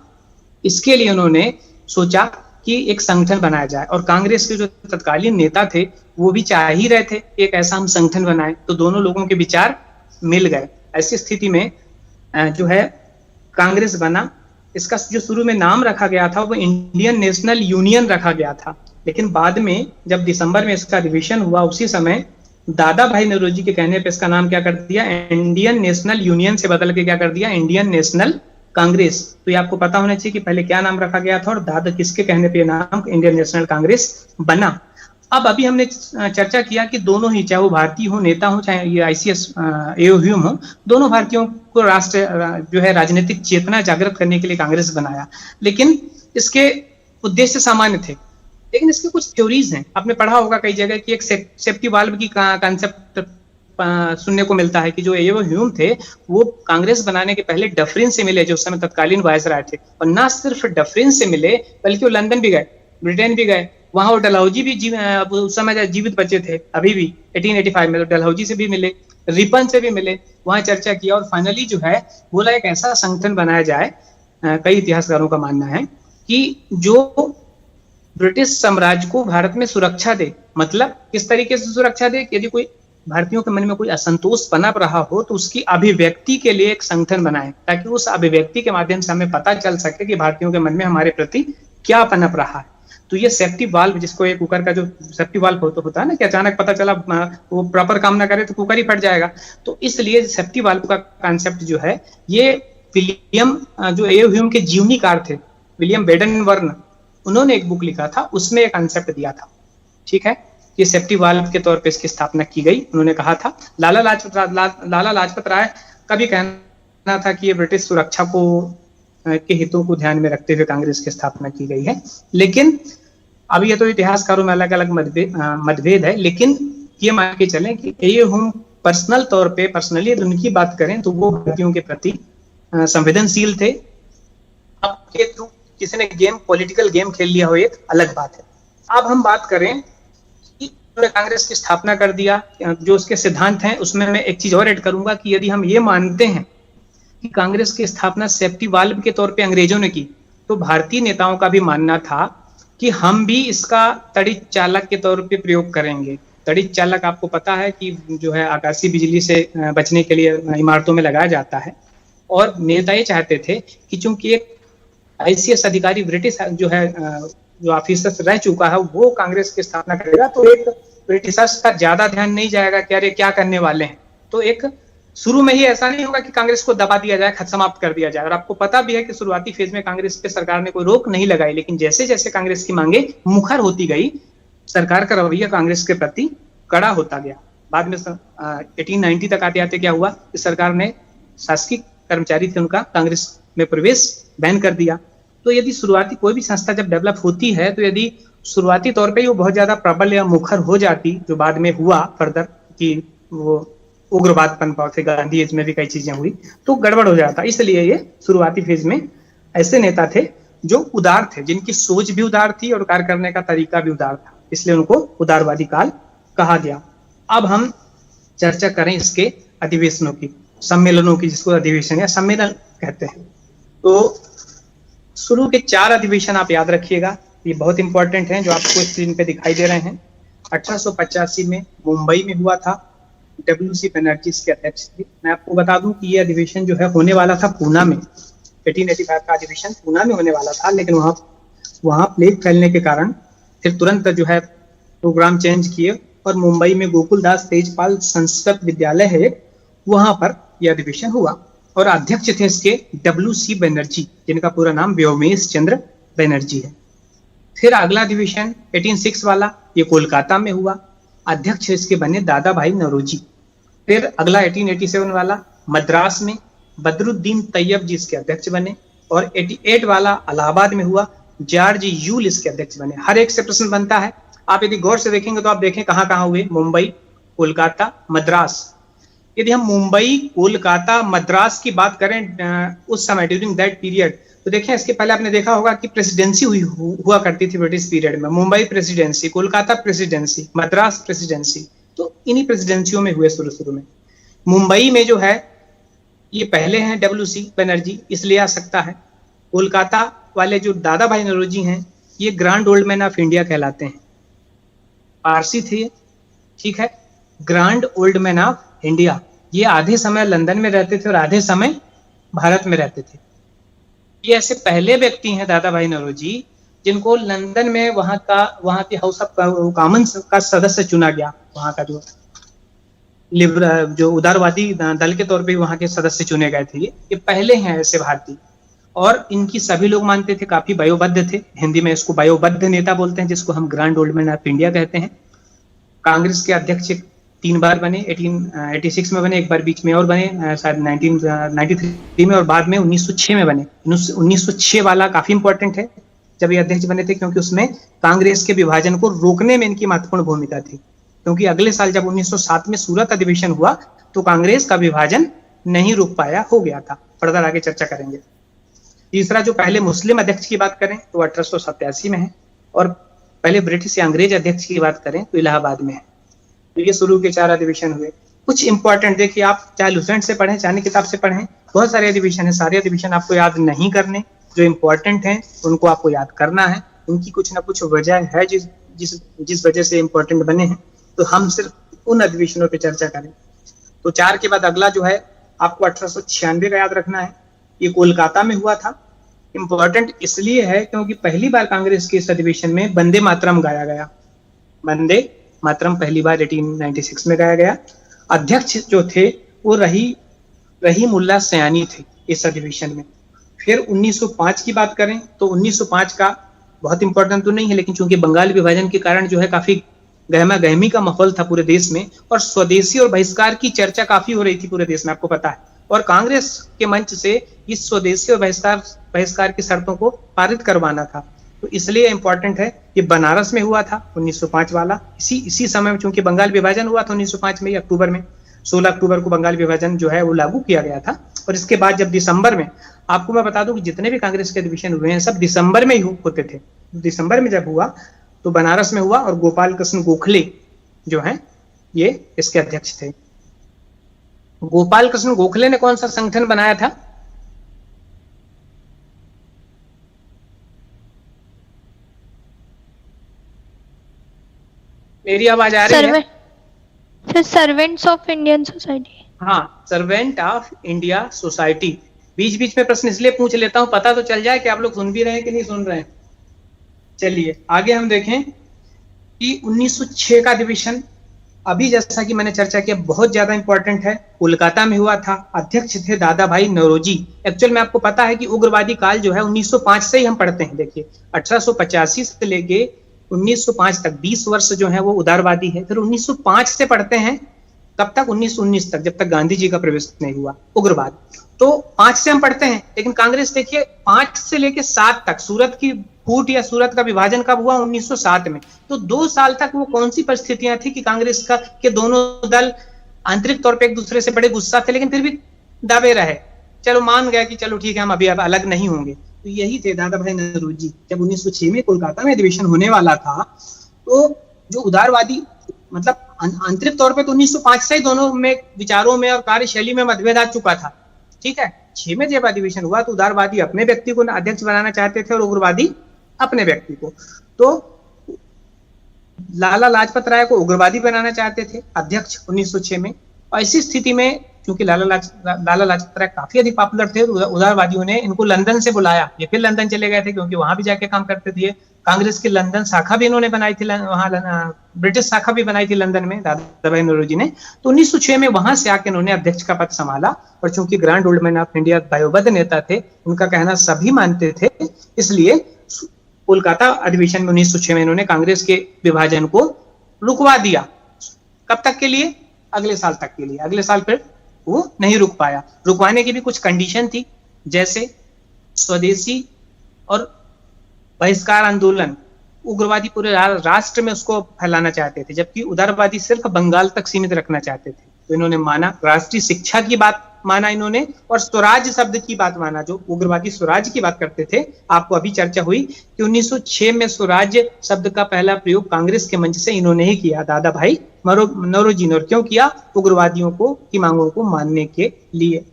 इसके लिए उन्होंने सोचा कि एक संगठन बनाया जाए। और कांग्रेस के जो तत्कालीन नेता थे वो भी चाह ही रहे थे एक ऐसा हम संगठन बनाए। तो दोनों लोगों के विचार मिल गए। ऐसी स्थिति में जो है कांग्रेस बना। इसका जो शुरू में नाम रखा गया था वो इंडियन नेशनल यूनियन रखा गया था, लेकिन बाद में जब दिसंबर में इसका रिविजन हुआ, उसी समय दादा भाई नौरोजी के कहने पे इसका नाम क्या कर दिया? इंडियन नेशनल यूनियन से बदल के क्या कर दिया? Indian national Congress. तो ये आपको पता होना चाहिए कि पहले क्या नाम रखा गया था और दादा किसके कहने पे नाम इंडियन नेशनल कांग्रेस बना। अब अभी हमने चर्चा किया कि दोनों ही, चाहे वो भारतीय हो, नेता हो, चाहे ये आईसीएस एओ ह्यूम हो, दोनों भारतीयों को राष्ट्र जो है राजनीतिक चेतना जागृत करने के लिए कांग्रेस बनाया। लेकिन इसके उद्देश्य सामान्य थे, लेकिन इसके कुछ थ्योरीज हैं। आपने पढ़ा होगा कई जगह कि एक सेफ्टी वाल्व की कॉन्सेप्ट सुनने को मिलता है कि जो एओ ह्यूम थे वो कांग्रेस बनाने के पहले डफरिन से मिले, जो उस समय तत्कालीन वायसराय थे। और ना सिर्फ डफरिन से मिले बल्कि वो लंदन भी गए, ब्रिटेन भी गए। वहां वो डलहौजी भी उस समय जीवित बचे थे अभी भी 1885 में, तो डलहौजी से भी मिले, रिपन से भी मिले, वहां चर्चा किया। और फाइनली जो है बोला एक ऐसा संगठन बनाया जाए, कई इतिहासकारों का मानना है कि जो ब्रिटिश साम्राज्य को भारत में सुरक्षा दे। मतलब किस तरीके से सुरक्षा दे? यदि कोई भारतीयों के मन में कोई असंतोष पनप रहा हो तो उसकी अभिव्यक्ति के लिए एक संगठन बनाए, ताकि उस अभिव्यक्ति के माध्यम से हमें पता चल सके कि भारतीयों के मन में हमारे प्रति क्या पनप रहा है। तो ये सेफ्टी वाल्व, जिसको एक कुकर का जो सेफ्टी वाल्व होता है ना, कि अचानक पता चला वो प्रॉपर काम ना करे तो कुकर ही फट जाएगा। तो इसलिए सेफ्टी वाल्व का कॉन्सेप्ट जो है ये विलियम जो एओ ह्यूम के जीवनीकार थे, विलियम बेडनवर्न, उन्होंने एक बुक लिखा था, उसमें एक कॉन्सेप्ट दिया था। ठीक है, ये सेफ्टी वाल्व के तौर पे इसकी स्थापना की गई। उन्होंने कहा था, लाला लाजपत राय का भी कहना था कि ये ब्रिटिश सुरक्षा को के हितों को ध्यान में रखते हुए कांग्रेस की स्थापना की गई है। लेकिन अब ये तो इतिहासकारों में अलग अलग मतभेद है, लेकिन ये मान के चलें कि ये हम पर्सनल तौर पे पर्सनली उनकी बात करें तो वो भारतीयों के प्रति संवेदनशील थे। अब के थ्रू किसी ने पॉलिटिकल गेम खेल लिया हो, एक अलग बात है। अब हम बात करें कि कांग्रेस की स्थापना कर दिया, जो उसके सिद्धांत हैं उसमें मैं एक चीज और ऐड करूंगा कि यदि हम ये मानते हैं कि कांग्रेस की स्थापना सेफ्टी वाल्व के तौर पे अंग्रेजों ने की, तो भारतीय नेताओं का भी मानना था कि हम भी इसका तड़ित चालक के तौर पे प्रयोग करेंगे। तड़ित चालक आपको पता है कि जो है आकाशीय बिजली से बचने के लिए इमारतों में लगाया जाता है, और नेता ये चाहते थे कि चूंकि एक आईसीएस अधिकारी ब्रिटिश जो है जो ऑफिसर्स रह चुका है वो कांग्रेस की स्थापना करेगा, तो एक ब्रिटिशर्स का ज्यादा ध्यान नहीं जाएगा कि अरे क्या करने वाले हैं। तो एक शुरू में ही ऐसा नहीं होगा कि कांग्रेस को दबा दिया जाए, समाप्त कर दिया जाए। और आपको पता भी है कि शुरुआती फेज में कांग्रेस पे सरकार ने कोई रोक नहीं लगाई, लेकिन जैसे जैसे कांग्रेस की मांगे मुखर होती गई, सरकार का रवैया कांग्रेस के प्रति कड़ा होता गया। बाद में 1890 तक आते आते क्या हुआ कि सरकार ने शासकीय कर्मचारी थे उनका कांग्रेस में प्रवेश बैन कर दिया। तो यदि शुरुआती कोई भी संस्था जब डेवलप होती है, तो यदि शुरुआती तौर पे वो बहुत ज्यादा प्रबल या मुखर हो जाती, जो बाद में हुआ फर्दर कि वो उग्रवाद पनपा थे, गांधी एज में भी कई चीजें हुई, तो गड़बड़ हो जाता। इसलिए ये शुरुआती फेज में ऐसे नेता थे जो उदार थे, जिनकी सोच भी उदार थी और कार्य करने का तरीका भी उदार था, इसलिए उनको उदारवादी काल कहा गया। अब हम चर्चा करें इसके अधिवेशनों की, सम्मेलनों की, जिसको अधिवेशन या सम्मेलन कहते हैं। तो शुरू के 4 अधिवेशन आप याद रखिएगा, ये बहुत इंपॉर्टेंट हैं, जो आपको स्क्रीन पे दिखाई दे रहे हैं। 1885 में मुंबई में हुआ था, डब्ल्यूसी बनर्जी इसके अध्यक्ष थे। मैं आपको बता दूं कि ये अधिवेशन जो है होने वाला था पूना में, 1885 का अधिवेशन पूना में होने वाला था, लेकिन वहाँ प्लेग फैलने के कारण फिर तुरंत जो है प्रोग्राम चेंज किए और मुंबई में गोकुलदास तेजपाल संस्कृत विद्यालय है, वहां पर यह अधिवेशन हुआ और अध्यक्ष थे इसके डब्ल्यूसी बनर्जी, जिनका पूरा नाम व्योमेश चंद्र बनर्जी है। फिर अगला अधिवेशन 1806 वाला, ये कोलकाता में हुआ, अध्यक्ष इसके बने दादा भाई नौरोजी। फिर अगला 1887 वाला मद्रास में बदरुद्दीन तैयब जी इसके अध्यक्ष बने, और 88 वाला इलाहाबाद में हुआ, जॉर्ज यूल इसके अध्यक्ष बने। हर एक से प्रश्न बनता है, आप यदि गौर से देखेंगे तो आप देखें कहाँ कहाँ हुए, मुंबई, कोलकाता, मद्रास। यदि हम मुंबई, कोलकाता, मद्रास की बात करें उस समय ड्यूरिंग दैट पीरियड, तो देखिए इसके पहले आपने देखा होगा कि प्रेसिडेंसी हुआ करती थी ब्रिटिश पीरियड में। Mumbai presidency, Kolkata presidency, Madras presidency, तो इन्हीं प्रेसिडेंसियों में हुए शुरू में। मुंबई में जो है ये पहले हैं डब्ल्यूसी बनर्जी, इसलिए आ सकता है। कोलकाता वाले जो दादा भाई नौरोजी हैं, ये grand old man of India कहलाते हैं, पारसी थे, ठीक है, grand old man of India. ये आधे समय लंदन में रहते थे और आधे समय भारत में रहते थे। ये ऐसे पहले व्यक्ति हैं दादा भाई नौरोजी जिनको लंदन में वहां की हाउस ऑफ कॉमन्स का सदस्य चुना गया, वहां का जो उदारवादी दल के तौर पे वहां के सदस्य चुने गए थे। ये पहले हैं ऐसे भारतीय, और इनकी सभी लोग मानते थे काफी वयोबद्ध थे। हिंदी में इसको वयोबद्ध नेता बोलते हैं, जिसको हम grand old man of India कहते हैं। कांग्रेस के अध्यक्ष 3 बार बने, 1886 में बने, एक बार बीच में और बने शायद 1993 में, और बाद में 1906 में बने। 1906 वाला काफी इंपॉर्टेंट है जब ये अध्यक्ष बने थे, क्योंकि उसमें कांग्रेस के विभाजन को रोकने में इनकी महत्वपूर्ण भूमिका थी। क्योंकि अगले साल जब 1907 में सूरत अधिवेशन हुआ तो कांग्रेस का विभाजन नहीं रुक पाया, हो गया था। फर्दर आगे चर्चा करेंगे। तीसरा, जो पहले मुस्लिम अध्यक्ष की बात करें तो 1887 में है, और पहले ब्रिटिश या अंग्रेज अध्यक्ष की बात करें तो इलाहाबाद में है। तो ये शुरू के 4 अधिवेशन हुए। कुछ इंपॉर्टेंट देखिए, आप चाहे लुसेंट से पढ़ें चाहे किताब से पढ़ें, बहुत सारे अधिवेशन है। सारे अधिवेशन आपको याद नहीं करने, जो इंपॉर्टेंट हैं उनको आपको याद करना है। उनकी कुछ ना कुछ वजह है जिस वजह से इंपॉर्टेंट बने हैं, तो हम सिर्फ उन अधिवेशनों पर चर्चा करें। तो 4 के बाद अगला जो है आपको 1896 का याद रखना है, ये कोलकाता में हुआ था। इंपॉर्टेंट इसलिए है क्योंकि पहली बार कांग्रेस के इस अधिवेशन में वंदे मातरम गाया गया। वंदे मातरम पहली बार 1896 में गाया गया। अध्यक्ष जो थे वो रहीमुल्लाह सयानी थे इस अधिवेशन में। फिर 1905 की बात करें तो 1905 का बहुत इंपॉर्टेंट तो नहीं है, लेकिन चूंकि बंगाल विभाजन के कारण जो है काफी गहमा गहमी का माहौल था पूरे देश में, और स्वदेशी और बहिष्कार की चर्चा काफी हो रही थी पूरे देश में, आपको पता है। और कांग्रेस के मंच से इस स्वदेशी और बहिष्कार की शर्तों को पारित करवाना था। तो इसलिए इंपॉर्टेंट है, ये बनारस में हुआ था 1905 वाला। इसी समय में चूंकि बंगाल विभाजन हुआ था 1905 में, अक्टूबर में 16 अक्टूबर को बंगाल विभाजन जो है वो लागू किया गया था। और इसके बाद जब दिसंबर में, आपको मैं बता दूं कि जितने भी कांग्रेस के अधिवेशन हुए हैं सब दिसंबर में ही होते थे। दिसंबर में जब हुआ तो बनारस में हुआ, और गोपाल कृष्ण गोखले जो हैं ये इसके अध्यक्ष थे। गोपाल कृष्ण गोखले ने कौन सा संगठन बनाया था? मेरी आवाज आ रही है? Sir servants of Indian society. हाँ, सर्वेंट ऑफ इंडिया सोसाइटी। बीच बीच में प्रश्न इसलिए पूछ लेता हूं, पता तो चल जाए कि आप लोग सुन भी रहे हैं कि नहीं सुन रहे हैं। चलिए आगे हम देखें कि 1906 का अधिवेशन, अभी जैसा कि मैंने चर्चा किया, बहुत ज्यादा इंपॉर्टेंट है। कोलकाता में हुआ था, अध्यक्ष थे दादा भाई नौरोजी। एक्चुअल में आपको पता है कि उग्रवादी काल जो है 1905 से ही हम पढ़ते हैं। देखिए 1885 से लेके 1905 तक 20 वर्ष जो है वो उदारवादी है। फिर 1905 से पढ़ते हैं, कब तक? 1919 तक, जब तक गांधी जी का प्रवेश नहीं हुआ उग्रवाद। तो 5 से हम पढ़ते हैं, लेकिन कांग्रेस देखिए 5 से लेके 7 तक, सूरत की फूट या सूरत का विभाजन कब हुआ? 1907 में। तो 2 साल तक वो कौन सी परिस्थितियां थी कि कांग्रेस के दोनों दल आंतरिक तौर पे एक दूसरे से बड़े गुस्सा थे, लेकिन फिर भी दावे रहे। चलो मान गया कि चलो ठीक है, हम अभी अब अलग नहीं होंगे। तो यही थे दादा भाई नौरोजी। जब 1906 में कोलकाता में अधिवेशन होने वाला था, तो जो उदारवादी, मतलब आंतरिक तौर पे तो 1905 से ही दोनों में विचारों में और कार्यशैली में मतभेद आ चुका था, ठीक है। 6 में जब अधिवेशन हुआ तो उदारवादी अपने व्यक्ति को अध्यक्ष बनाना चाहते थे और उग्रवादी अपने व्यक्ति को। तो लाला लाजपत राय को उग्रवादी बनाना चाहते थे अध्यक्ष 1906 में। और ऐसी स्थिति में क्योंकि लाला लाजपत राय काफी अधिक पॉपुलर थे, तो उदारवादियों ने इनको लंदन से बुलाया। ये फिर लंदन चले गए थे, क्योंकि वहां भी जाके काम करते थे। कांग्रेस की लंदन शाखा भी इन्होंने बनाई थी, वहां ब्रिटिश शाखा भी बनाई थी लंदन में दादा भाई नौरोजी ने। तो 1906 में वहां से आके इन्होंने अध्यक्ष का पद संभाला। और चूंकि grand old man of India दायोबद्ध नेता थे, उनका कहना सभी मानते थे, इसलिए कोलकाता अधिवेशन में 1906 में इन्होंने कांग्रेस के विभाजन को रुकवा दिया। कब तक के लिए? अगले साल तक के लिए। अगले साल फिर वो नहीं रुक पाया। रुकवाने की भी कुछ कंडीशन थी, जैसे स्वदेशी और बहिष्कार आंदोलन, उग्रवादी पूरे राष्ट्र में उसको फैलाना चाहते थे, जबकि उदारवादी सिर्फ बंगाल तक सीमित रखना चाहते थे। तो इन्होंने माना, राष्ट्रीय शिक्षा की बात माना इन्होंने, और स्वराज शब्द की बात माना। जो उग्रवादी स्वराज की बात करते थे, आपको अभी चर्चा हुई कि 1906 में स्वराज शब्द का पहला प्रयोग कांग्रेस के मंच से इन्होंने ही किया, दादा भाई नौरोजी ने। और क्यों किया? उग्रवादियों को की मांगों को मानने के लिए।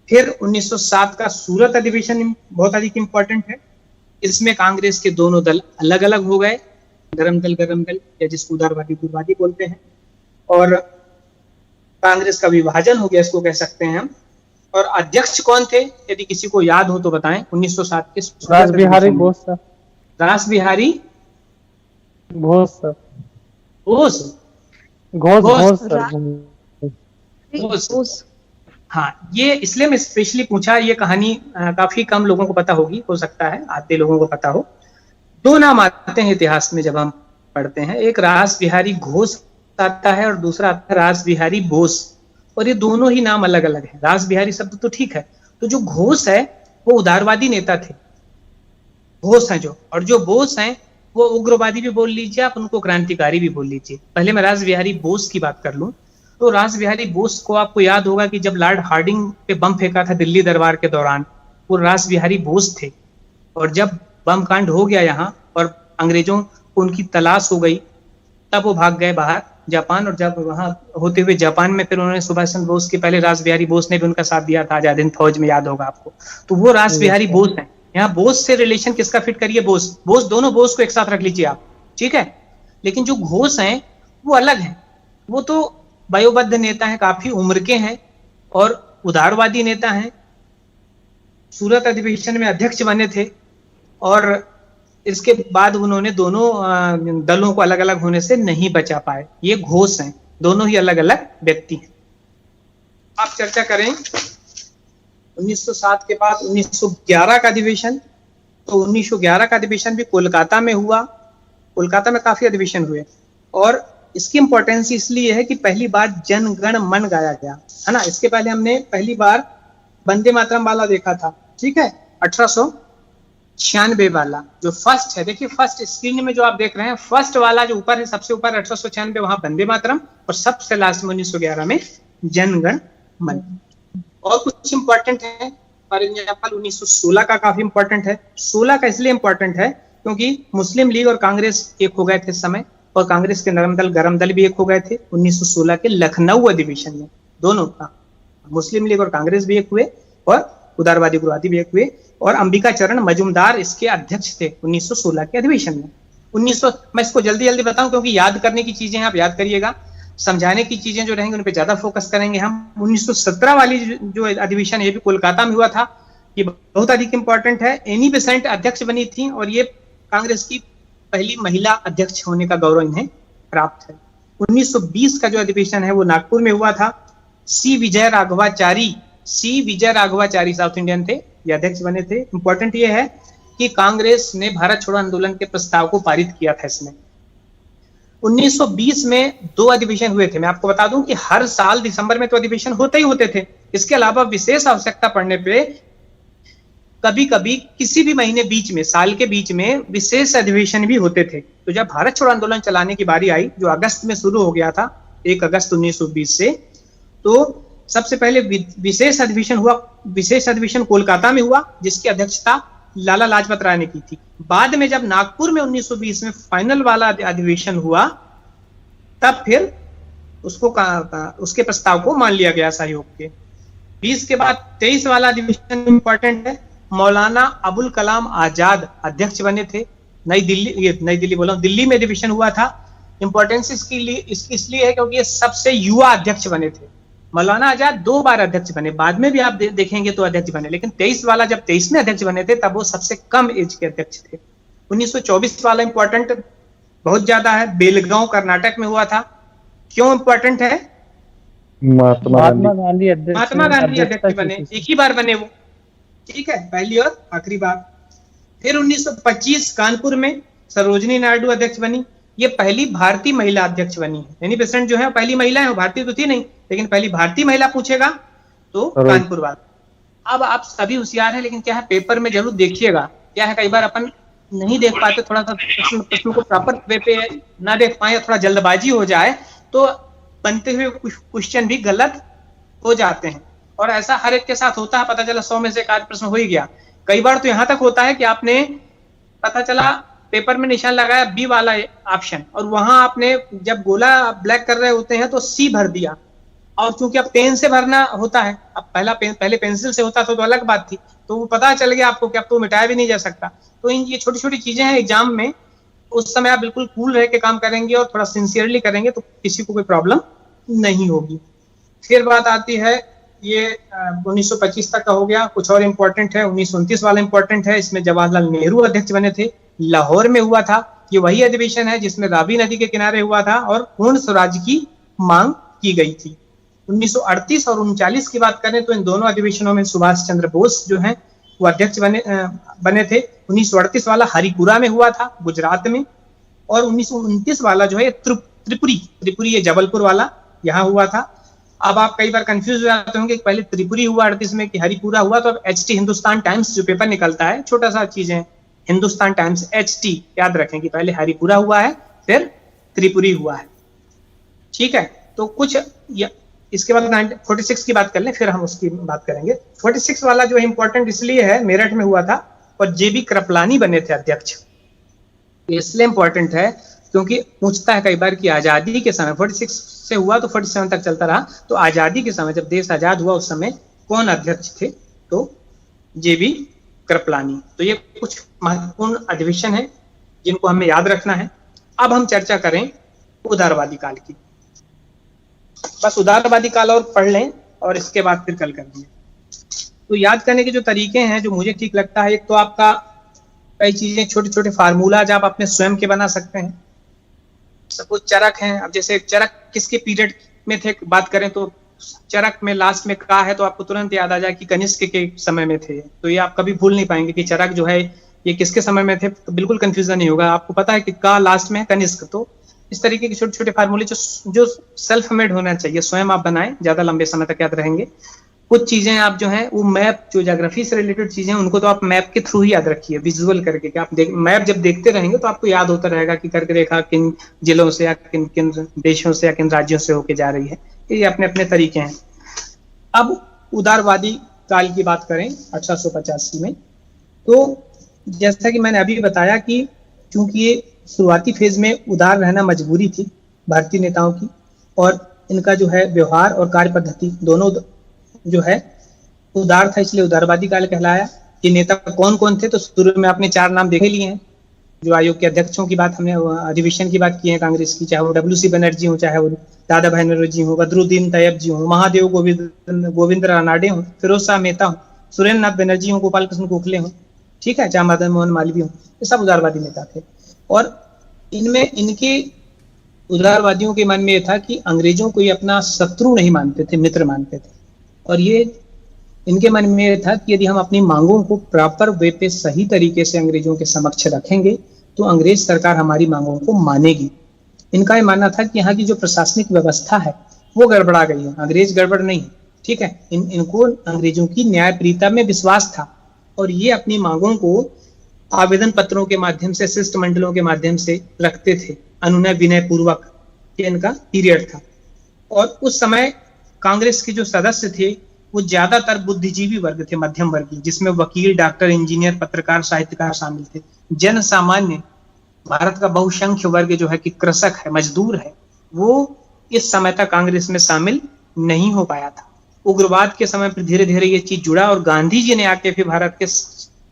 फिर 1907 का सूरत अधिवेशन बहुत अधिक इंपॉर्टेंट है। इसमें कांग्रेस के दोनों दल अलग अलग हो गए, गरम दल या जिसको उदारवादी उग्रवादी बोलते हैं, और कांग्रेस का विभाजन हो गया, इसको कह सकते हैं हम। और अध्यक्ष कौन थे, यदि किसी को याद हो तो बताएं? 1907 के रास बिहारी बोस सर। रास बिहारी घोष सर। घोष घोष। हाँ, ये इसलिए मैं स्पेशली पूछा, ये कहानी काफी कम लोगों को पता होगी, हो सकता है आधे लोगों को पता हो। 2 नाम आते हैं इतिहास में जब हम पढ़ते हैं, एक रास बिहारी घोष आता है और दूसरा आता है रास बिहारी बोस। और ये दोनों ही नाम अलग अलग हैं। रास बिहारी शब्द तो ठीक है, तो जो घोष है वो उदारवादी नेता थे, घोष हैं जो, और जो बोस हैं वो उग्रवादी भी बोल लीजिए आप, उनको क्रांतिकारी भी बोल लीजिए। पहले मैं रास बिहारी बोस की बात कर लूं, तो रास बिहारी बोस को आपको याद होगा कि जब लॉर्ड हार्डिंग पे बम फेंका था दिल्ली दरबार के दौरान, वो रास बिहारी बोस थे। और जब बम कांड हो गया यहाँ और अंग्रेजों को उनकी तलाश हो गई, तब वो भाग गए बाहर जापान। और जब वहां होते हुए जापान में फिर उन्होंने सुभाष चंद्र बोस के पहले रास बिहारी बोस ने भी उनका साथ दिया था आजाद हिंद फौज में, याद होगा आपको। तो वो रास बिहारी बोस हैं। यहाँ बोस से रिलेशन किसका फिट करिए? बोस, दोनों बोस को एक साथ रख लीजिए आप, ठीक है। लेकिन जो घोष हैं वो अलग हैं, वो तो वयोबद्ध नेता हैं, काफी उम्र के हैं और उदारवादी नेता हैं। सूरत अधिवेशन में अध्यक्ष बने थे और इसके बाद उन्होंने दोनों दलों को अलग अलग होने से नहीं बचा पाए। ये घोष हैं, दोनों ही अलग अलग व्यक्ति हैं। आप चर्चा करें 1907 के बाद 1911 का अधिवेशन। तो 1911 का अधिवेशन भी कोलकाता में हुआ। कोलकाता में काफी अधिवेशन हुए और इसकी इंपॉर्टेंस इसलिए है कि पहली बार जन गण मन गाया गया है ना। इसके पहले हमने पहली बार वंदे मातरम वाला देखा था, ठीक है, 1896 वाला जो फर्स्ट है। देखिए फर्स्ट स्क्रीन में जो आप देख रहे हैं, फर्स्ट वाला जो ऊपर है, सबसे ऊपर 1896, वहां वंदे मातरम, और सबसे लास्ट में 1911 में जन गण मन। और कुछ इंपॉर्टेंट है, फॉर एग्जाम्पल 1916 का काफी इंपॉर्टेंट है। 16 का इसलिए इंपॉर्टेंट है क्योंकि मुस्लिम लीग और कांग्रेस एक हो गए थे इस समय, और कांग्रेस के नरम दल गरम दल भी एक हो गए थे 1916 के लखनऊ अधिवेशन में। दोनों का, मुस्लिम लीग और कांग्रेस भी एक हुए और उदारवादी गुरुवादी भी एक हुए, और अंबिका चरण मजूमदार इसके अध्यक्ष थे 1916 के अधिवेशन में। मैं इसको जल्दी जल्दी बताऊं क्योंकि याद करने की चीजें हैं, आप याद करिएगा। समझाने की चीजें जो रहेंगी उन पे ज्यादा फोकस करेंगे हम। 1917 वाली जो अधिवेशन ये भी कोलकाता में हुआ था, ये बहुत अधिक इंपॉर्टेंट है। एनी बेसेंट अध्यक्ष बनी थी और ये कांग्रेस की पहली महिला अध्यक्ष होने का गौरव इन्हें प्राप्त है। 1920 का जो अधिवेशन है वो नागपुर में हुआ था। सी विजय राघवाचारी साउथ इंडियन थे, ये अध्यक्ष बने थे। इंपॉर्टेंट ये है कि कांग्रेस ने भारत छोड़ो आंदोलन के प्रस्ताव को पारित किया था इसमें। 1920 में 2 अधिवेशन हुए थे। मैं आपको बता दूं कि हर साल दिसंबर में तो अधिवेशन होते ही होते थे। इसके अलावा विशेष आवश्यकता पड़ने पे कभी कभी किसी भी महीने बीच में, साल के बीच में विशेष अधिवेशन भी होते थे। तो जब भारत छोड़ो आंदोलन चलाने की बारी आई, जो अगस्त में शुरू हो गया था, 1 अगस्त 1920 से, तो सबसे पहले विशेष अधिवेशन हुआ। विशेष अधिवेशन कोलकाता में हुआ जिसकी अध्यक्षता लाला लाजपत राय ने की थी। बाद में जब नागपुर में 1920 में फाइनल वाला अधिवेशन हुआ, तब फिर उसके प्रस्ताव को मान लिया गया सहयोग के। 20 के बाद 23 वाला अधिवेशन इंपॉर्टेंट है। मौलाना अबुल कलाम आजाद अध्यक्ष बने थे। दिल्ली में अधिवेशन हुआ था। इंपॉर्टेंस इसलिए है क्योंकि ये सबसे युवा अध्यक्ष बने थे। मौलाना आजाद 2 बार अध्यक्ष बने, बाद में भी आप देखेंगे तो अध्यक्ष बने, लेकिन 23 वाला जब 23 में अध्यक्ष बने थे तब वो सबसे कम एज के अध्यक्ष थे। 1924 वाला इंपॉर्टेंट बहुत ज्यादा है, बेलगांव कर्नाटक में हुआ था। क्यों इंपॉर्टेंट है? महात्मा गांधी अध्यक्ष बने, एक ही बार बने वो, ठीक है, पहली और आखिरी बार। फिर 1925 कानपुर में सरोजनी नायडू अध्यक्ष बनी। ये पहली भारतीय महिला अध्यक्ष बनी है। यानी प्रेसिडेंट जो है पहली महिला है, वो भारतीय तो थी नहीं, लेकिन पहली भारतीय महिला पूछेगा तो कानपुर वाला। अब आप सभी होशियार हैं, लेकिन क्या है, पेपर में जरूर देखिएगा। क्या है, कई बार अपन नहीं देख पाते, थोड़ा सा प्रश्न को प्रॉपर वे पे ना देख पाए, थोड़ा जल्दबाजी हो जाए तो बनते हुए क्वेश्चन भी गलत हो जाते हैं। और ऐसा हर एक के साथ होता है। पता चला 100 में से 1 आध प्रश्न हो ही गया। कई बार तो यहां तक होता है कि आपने, पता चला पेपर में निशान लगाया बी वाला ऑप्शन, और वहां आपने जब गोला ब्लैक कर रहे होते हैं तो सी भर दिया, और चूंकि अब पेन से भरना होता है, अब पहले पेंसिल से होता तो अलग बात थी, तो वो पता चल गया आपको कि अब तो मिटाया भी नहीं जा सकता। तो ये छोटी छोटी चीजें हैं एग्जाम में, उस समय आप बिल्कुल कूल रह के काम करेंगे और थोड़ा सिंसियरली करेंगे तो किसी को कोई प्रॉब्लम नहीं होगी। फिर बात आती है, ये 1925 तक का हो गया। कुछ और इंपॉर्टेंट है, 1929 वाला इंपॉर्टेंट है। इसमें जवाहरलाल नेहरू अध्यक्ष बने थे, लाहौर में हुआ था। ये वही अधिवेशन है जिसमें रावी नदी के किनारे हुआ था और पूर्ण स्वराज की मांग की गई थी। 1938 और 39 की बात करें तो इन दोनों अधिवेशनों में सुभाष चंद्र बोस जो हैं वो अध्यक्ष बने थे। 1938 वाला हरिपुरा में हुआ था, गुजरात में, और 1929 वाला जो है त्रिपुरी ये जबलपुर वाला यहाँ हुआ था। अब आप कई बार कंफ्यूज हो जाते होंगे कि पहले त्रिपुरी हुआ 38 में कि हरिपुरा हुआ। तो अब HT हिंदुस्तान टाइम्स जो पेपर निकलता है, छोटा सा चीज है, हिंदुस्तान टाइम्स HT, याद रखें कि पहले हरिपुरा हुआ है फिर त्रिपुरी हुआ है, ठीक है। तो कुछ इसके बाद 46 की बात कर लें, फिर हम उसकी बात करेंगे। 46 वाला जो है इंपॉर्टेंट इसलिए है, मेरठ में हुआ था और JB कृपलानी बने थे अध्यक्ष। इसलिए इंपॉर्टेंट है क्योंकि पूछता है कई बार कि आजादी के समय 46 से हुआ तो 47 तक चलता रहा, तो आजादी के समय जब देश आजाद हुआ उस समय कौन अध्यक्ष थे? तो JB कृपलानी। तो ये कुछ महत्वपूर्ण अधिवेशन है जिनको हमें याद रखना है। अब हम चर्चा करें उदारवादी काल की। बस उदारवादी काल और पढ़ लें और इसके बाद फिर कल करेंगे। तो याद करने के जो तरीके हैं जो मुझे ठीक लगता है, एक तो आपका कई चीजें छोटे छोटे फार्मूलाज आप अपने स्वयं के बना सकते हैं। सपोज चरक हैं, अब जैसे चरक किसके पीरियड में थे बात करें तो चरक में लास्ट में का है तो आपको तुरंत याद आ जाए कि कनिष्क के समय में थे। तो ये आप कभी भूल नहीं पाएंगे कि चरक जो है ये किसके समय में थे, तो बिल्कुल कंफ्यूजन नहीं होगा। आपको पता है कि का लास्ट में है कनिष्क, तो इस तरीके के छोटे छोटे फार्मूले जो सेल्फ मेड होना चाहिए, स्वयं आप बनाएं, ज्यादा लंबे समय तक याद रहेंगे। कुछ चीजें आप जो है वो मैप, जो ज्योग्राफी से रिलेटेड चीजें उनको तो आप मैप के थ्रू ही याद रखिए, विजुअल करके कि आप मैप जब देखते रहेंगे तो आपको याद होता रहेगा कि कर्क रेखा किन जिलों से या किन किन देशों से या किन राज्यों से होके जा रही है। ये अपने अपने तरीके हैं। अब उदारवादी काल की बात करें 1885 में, तो जैसा कि मैंने अभी बताया कि चूंकि ये शुरुआती फेज में उदार रहना मजबूरी थी भारतीय नेताओं की, और इनका जो है व्यवहार और कार्य पद्धति दोनों जो है उदार था, इसलिए उदारवादी काल कहलाया। ये नेता कौन कौन थे, तो शुरू में आपने 4 नाम देखे लिए हैं। जो आयोग के अध्यक्षों की बात हमने अधिवेशन की बात की है कांग्रेस की, चाहे वो WC बनर्जी हो, चाहे वो दादा भाई नौरोजी हो, बदरुद्दीन तैयब जी हो, महादेव गोविंद रानाडे हो, फिरोज शाह मेहता हो, सुरेंद्र नाथ बनर्जी हो, गोपाल कृष्ण गोखले हो, ठीक है, चाहे मदन मोहन मालवीय हो, ये सब उदारवादी नेता थे। और इनमें इनके उदारवादियों के मन में यह था कि अंग्रेजों को ये अपना शत्रु नहीं मानते थे, मित्र मानते थे। और ये इनके मन में यह था कि यदि हम अपनी मांगों को प्रॉपर वे पे सही तरीके से अंग्रेजों के समक्ष रखेंगे तो अंग्रेज सरकार हमारी मांगों को मानेगी। इनका ये मानना था कि यहाँ की जो प्रशासनिक व्यवस्था है वो गड़बड़ा गई है, अंग्रेज गड़बड़ नहीं, ठीक है। इनको अंग्रेजों की न्यायप्रियता में विश्वास था और ये अपनी मांगों को आवेदन पत्रों के माध्यम से, शिष्टमंडलों के माध्यम से रखते थे, अनुनय विनय पूर्वक। ये इनका पीरियड था। और उस समय कांग्रेस के जो सदस्य थे वो ज्यादातर बुद्धिजीवी वर्ग थे, मध्यम वर्गीय, जिसमें वकील, डॉक्टर, इंजीनियर, पत्रकार, साहित्यकार शामिल थे। जन सामान्य, भारत का बहुसंख्य वर्ग जो है कि कृषक है, मजदूर है, वो इस समय तक कांग्रेस में शामिल नहीं हो पाया था। उग्रवाद के समय पर धीरे धीरे ये चीज जुड़ा और गांधी जी ने आके फिर भारत के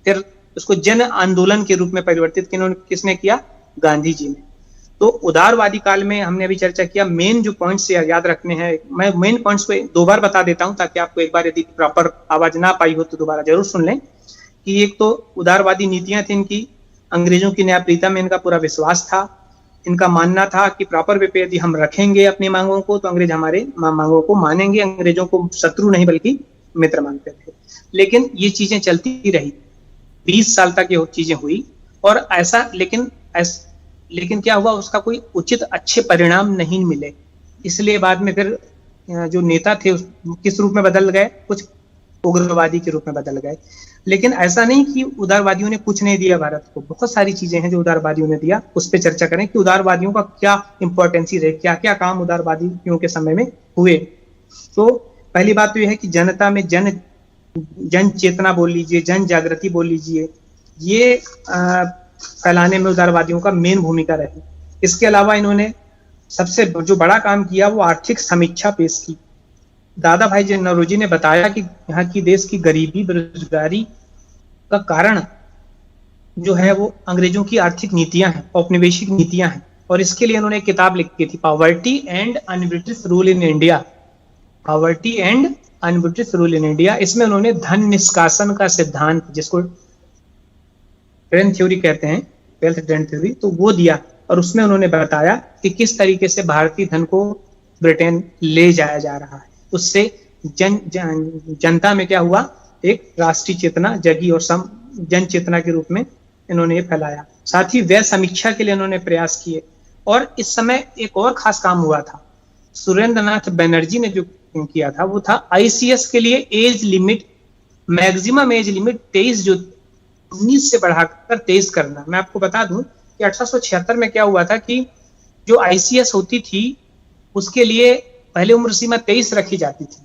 फिर उसको जन आंदोलन के रूप में परिवर्तित किसने किया? गांधी जी ने। तो उदारवादी काल में हमने अभी चर्चा किया, मेन जो पॉइंट्स याद रखने हैं, मैं मेन पॉइंट्स को 2 बार बता देता हूं ताकि आपको एक बार यदि प्रॉपर आवाज ना पाई हो तो दोबारा जरूर सुन लें। कि एक तो उदारवादी नीतियां थी इनकी, अंग्रेजों की न्यायप्रियता में इनका पूरा विश्वास था। इनका मानना था कि प्रॉपर वे पे यदि हम रखेंगे अपनी मांगों को तो अंग्रेज हमारे मांगों को मानेंगे। अंग्रेजों को शत्रु नहीं बल्कि मित्र मानते थे। लेकिन ये चीजें चलती रही, 20 साल तक ये चीजें हुई और ऐसा लेकिन क्या हुआ, उसका कोई उचित अच्छे परिणाम नहीं मिले। इसलिए बाद में फिर जो नेता थे किस रूप में बदल गए? कुछ उग्रवादी के रूप में बदल गए। लेकिन ऐसा नहीं कि उदारवादियों ने कुछ नहीं दिया भारत को, बहुत सारी चीजें हैं जो उदारवादियों ने दिया। उस पर चर्चा करें कि उदारवादियों का क्या इंपॉर्टेंसी रही, क्या क्या काम उदारवादियों के समय में हुए। तो पहली बात तो यह है कि जनता में जन चेतना बोल लीजिए, जन जागृति बोल लीजिए, ये फैलाने में उदारवादियों का मेन भूमिका रही। इसके अलावा इन्होंने सबसे जो बड़ा काम किया वो आर्थिक समीक्षा पेश की। दादा भाई नौरोजी ने बताया कि यहाँ की देश की गरीबी, बेरोजगारी का कारण जो है वो अंग्रेजों की आर्थिक नीतियां हैं, औपनिवेशिक नीतियां हैं। और इसके लिए उन्होंने एक किताब लिखी थी, poverty and un-British rule in India. Poverty and un-British rule in India. इसमें उन्होंने धन निष्कासन का सिद्धांत, जिसको ट्रेंड थ्योरी कहते हैं, वेल्थ ट्रेंड थ्योरी, तो वो दिया। और उसमें उन्होंने बताया कि किस तरीके से भारतीय धन को ब्रिटेन ले जाया जा रहा है। उससे जनता में क्या हुआ, एक राष्ट्रीय चेतना जगी और जन चेतना के रूप में इन्होंने ये फैलाया। साथ ही व्यय समीक्षा के लिए इन्होंने प्रयास किए। और इस समय एक और खास काम हुआ था, सुरेंद्र नाथ बनर्जी ने जो किया था वो था ICS के लिए age limit, maximum age limit 23 जो 19 से बढ़ाकर 23 करना। मैं आपको बता दूं कि 1876 में क्या हुआ था कि जो ICS होती थी उसके लिए पहले उम्र सीमा 23 रखी जाती थी,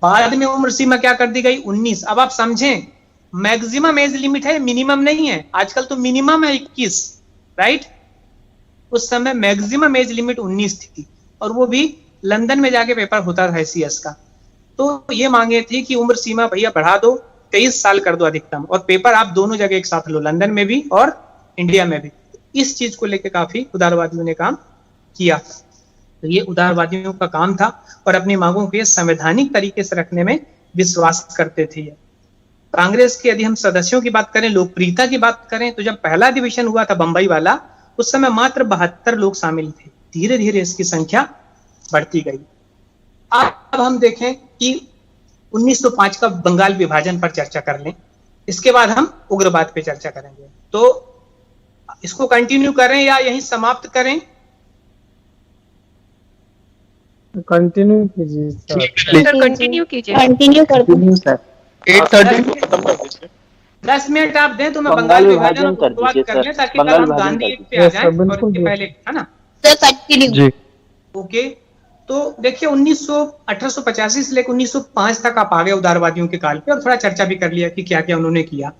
बाद में उम्र सीमा क्या कर दी गई? 19। अब आप समझें, मैक्सिमम एज लिमिट है, मिनिमम नहीं है। आजकल तो मिनिमम है 21, राइट? उस समय मैक्सिमम एज लिमिट 19 थी और वो भी लंदन में जाके पेपर होता था ICS का। तो ये मांगे थी कि उम्र सीमा भैया बढ़ा दो, 23 साल कर दो अधिकतम, और पेपर आप दोनों जगह एक साथ लो, लंदन में भी और इंडिया में भी। इस चीज को लेकर काफी उदारवादियों ने काम किया। तो ये उदारवादियों का काम था और अपनी मांगों को संवैधानिक तरीके से रखने में विश्वास करते थे। कांग्रेस के यदि हम सदस्यों की बात करें, लोकप्रियता की बात करें, तो जब पहला अधिवेशन हुआ था बंबई वाला, उस समय मात्र 72 लोग शामिल थे। धीरे धीरे इसकी संख्या बढ़ती गई। अब हम देखें कि 1905 का बंगाल विभाजन पर चर्चा कर लें, इसके बाद हम उग्रवाद पे चर्चा करेंगे। तो इसको कंटिन्यू करें या यहीं समाप्त करें? कंटिन्यू कीजिए सर। सर कंटिन्यू कीजिए। कंटिन्यू कर दो सर 8:30 10 मिनट आप दें तो मैं बंगाल बंगाल विभाजन विभाजन कर शुरुआत दीजिए कर सर। लें ताकि कल बंगाल हम विभाजन गांधी कर एक दीजिए। पे आ Yes, जाएं sir, और बिल्कुल, इसके पहले, है ना? सर कंटिन्यू जी ओके, तो देखिए 1885 से लेकर 1905 तक आप आ गए उदारवादियों के काल पे, और थोड़ा चर्चा भी कर लिया कि क्या क्या उन्होंने किया।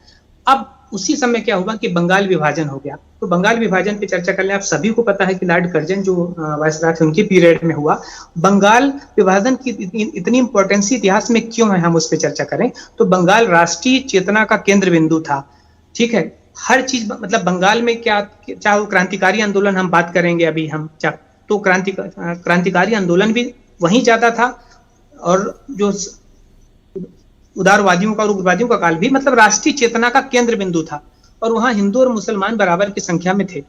अब उसी समय क्या हुआ कि बंगाल विभाजन हो गया। तो बंगाल विभाजन पे चर्चा कर लें। आप सभी को पता है कि लॉर्ड कर्जन जो वायसराय थे उनके पीरियड में हुआ। बंगाल विभाजन की इतनी इंपॉर्टेंस इतिहास में क्यों है, हम उस पर चर्चा करें। तो बंगाल राष्ट्रीय चेतना का केंद्र बिंदु था, ठीक है। हर चीज मतलब बंगाल में क्या, चाहे वो क्रांतिकारी आंदोलन हम बात करेंगे अभी हम, तो क्रांतिकारी आंदोलन भी वहीं जाता था, और जो उदारवादियों का और उग्रवादियों का काल भी मतलब राष्ट्रीय चेतना का केंद्र बिंदु था, और वहां हिंदू और मुसलमान बराबर की संख्या में थे।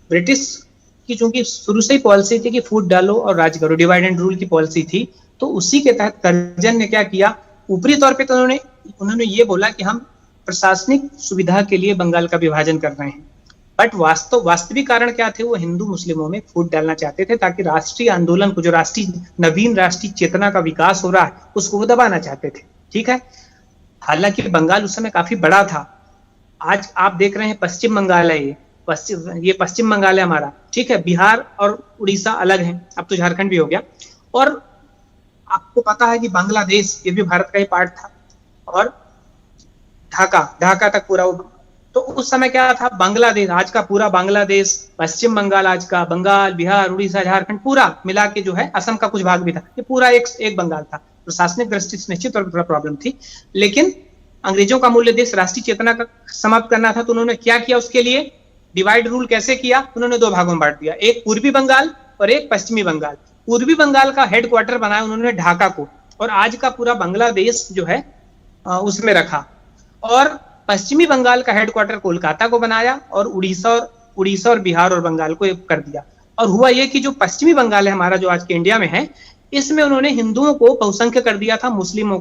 ब्रिटिश की चूंकि शुरू से ही पॉलिसी थी कि फूट डालो और राज करो, डिवाइड एंड रूल की पॉलिसी थी, तो उसी के तहत कर्जन ने क्या किया, ऊपरी तौर पे तो उन्होंने ये बोला कि हम प्रशासनिक सुविधा के लिए बंगाल का विभाजन कर रहे हैं, बट वास्तविक कारण क्या थे, वो हिंदू मुस्लिमों में फूट डालना चाहते थे ताकि राष्ट्रीय आंदोलन को, जो नवीन राष्ट्रीय चेतना का विकास हो रहा है, उसको वो दबाना चाहते थे, ठीक है। हालांकि बंगाल उस समय काफी बड़ा था। आज आप देख रहे हैं पश्चिम बंगाल है, ये पश्चिम बंगाल है हमारा, ठीक है। बिहार और उड़ीसा अलग हैं, अब तो झारखंड भी हो गया। और आपको पता है कि बांग्लादेश ये भी भारत का ही पार्ट था, और ढाका तक पूरा। तो उस समय क्या था, बांग्लादेश, आज का पूरा बांग्लादेश, पश्चिम बंगाल आज का, बंगाल, बिहार, उड़ीसा, झारखंड पूरा मिला के जो है, असम का कुछ भाग भी था, ये पूरा एक बंगाल था। प्रशासनिक दृष्टि से निश्चित तौर पर थोड़ा प्रॉब्लम थी, लेकिन अंग्रेजों का मूल उद्देश्य राष्ट्रीय चेतना का समाप्त करना था। तो उन्होंने क्या किया, उसके लिए डिवाइड रूल कैसे किया, उन्होंने दो भागों में बांट दिया, एक पूर्वी बंगाल और एक पश्चिमी बंगाल। पूर्वी बंगाल का हेडक्वार्टर बनाया उन्होंने ढाका को, और आज का पूरा बांग्लादेश जो है उसमें रखा, और पश्चिमी बंगाल का हेडक्वार्टर कोलकाता को बनाया, और उड़ीसा और बिहार और बंगाल को एक कर दिया। और हुआ यह कि जो पश्चिमी बंगाल है हमारा, जो आज के इंडिया में है, इसमें उन्होंने हिंदुओं को बहुसंख्यक कर दिया था, मुस्लिमों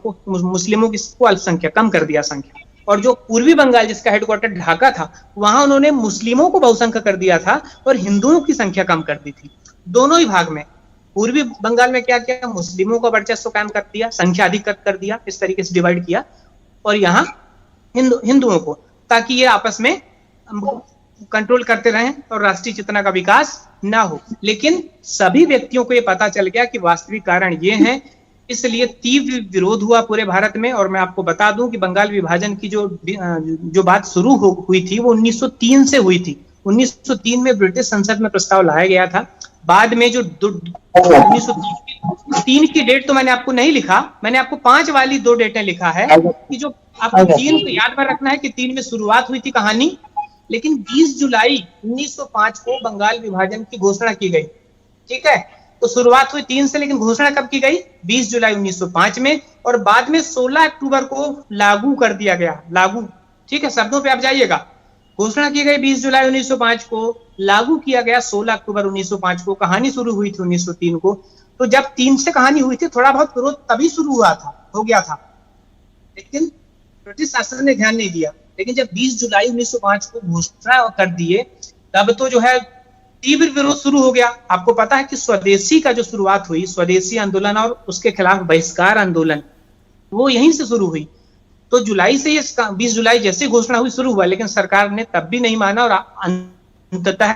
की अल्पसंख्यक, कम कर दिया संख्या। और जो पूर्वी बंगाल जिसका हेडक्वार्टर ढाका था, वहां उन्होंने मुस्लिमों को बहुसंख्यक कर दिया था और हिंदुओं की संख्या कम कर दी थी। दोनों ही भाग में, पूर्वी बंगाल में क्या किया, मुस्लिमों का वर्चस्व कायम कर दिया, संख्या अधिक कर दिया, इस तरीके से डिवाइड किया, और यहाँ हिंदुओं को, ताकि ये आपस में कंट्रोल करते रहें और राष्ट्रीय चेतना का विकास ना हो। लेकिन सभी व्यक्तियों को ये पता चल गया कि वास्तविक कारण ये है, इसलिए तीव्र विरोध हुआ पूरे भारत में। और मैं आपको बता दूं कि बंगाल विभाजन की जो बात शुरू हुई थी, वो 1903 से हुई थी। 1903 में ब्रिटिश संसद में प्रस्ताव लाया गया था। बाद में जो 1903 की डेट तो मैंने आपको नहीं लिखा, मैंने आपको 5 वाली 2 डेटें लिखा है, कि जो आपको 3 को याद में रखना है कि 3 में शुरुआत हुई थी कहानी, लेकिन 20 जुलाई 1905 को बंगाल विभाजन की घोषणा की गई, ठीक है। तो शुरुआत हुई 3 से, लेकिन घोषणा कब की गई, 20 जुलाई 1905 में, और बाद में 16 अक्टूबर को लागू कर दिया गया, लागू, ठीक है, शब्दों पे आप जाइएगा। घोषणा की गई 20 जुलाई 1905 को, लागू किया गया 16 अक्टूबर 1905 को। कहानी शुरू हुई थी 1903 को। तो जब 3 से कहानी हुई थी, थोड़ा बहुत विरोध तभी शुरू हो गया था, लेकिन ब्रिटिश शासन ने ध्यान नहीं दिया। लेकिन जब 20 जुलाई 1905 को घोषणा कर दिए, तब तो जो है तीव्र विरोध शुरू हो गया। आपको पता है कि स्वदेशी का जो शुरुआत हुई, स्वदेशी आंदोलन और उसके खिलाफ बहिष्कार आंदोलन, वो यहीं से शुरू हुई। तो जुलाई से, ये 20 जुलाई जैसे घोषणा हुई शुरू हुआ, लेकिन सरकार ने तब भी नहीं माना, और अंततः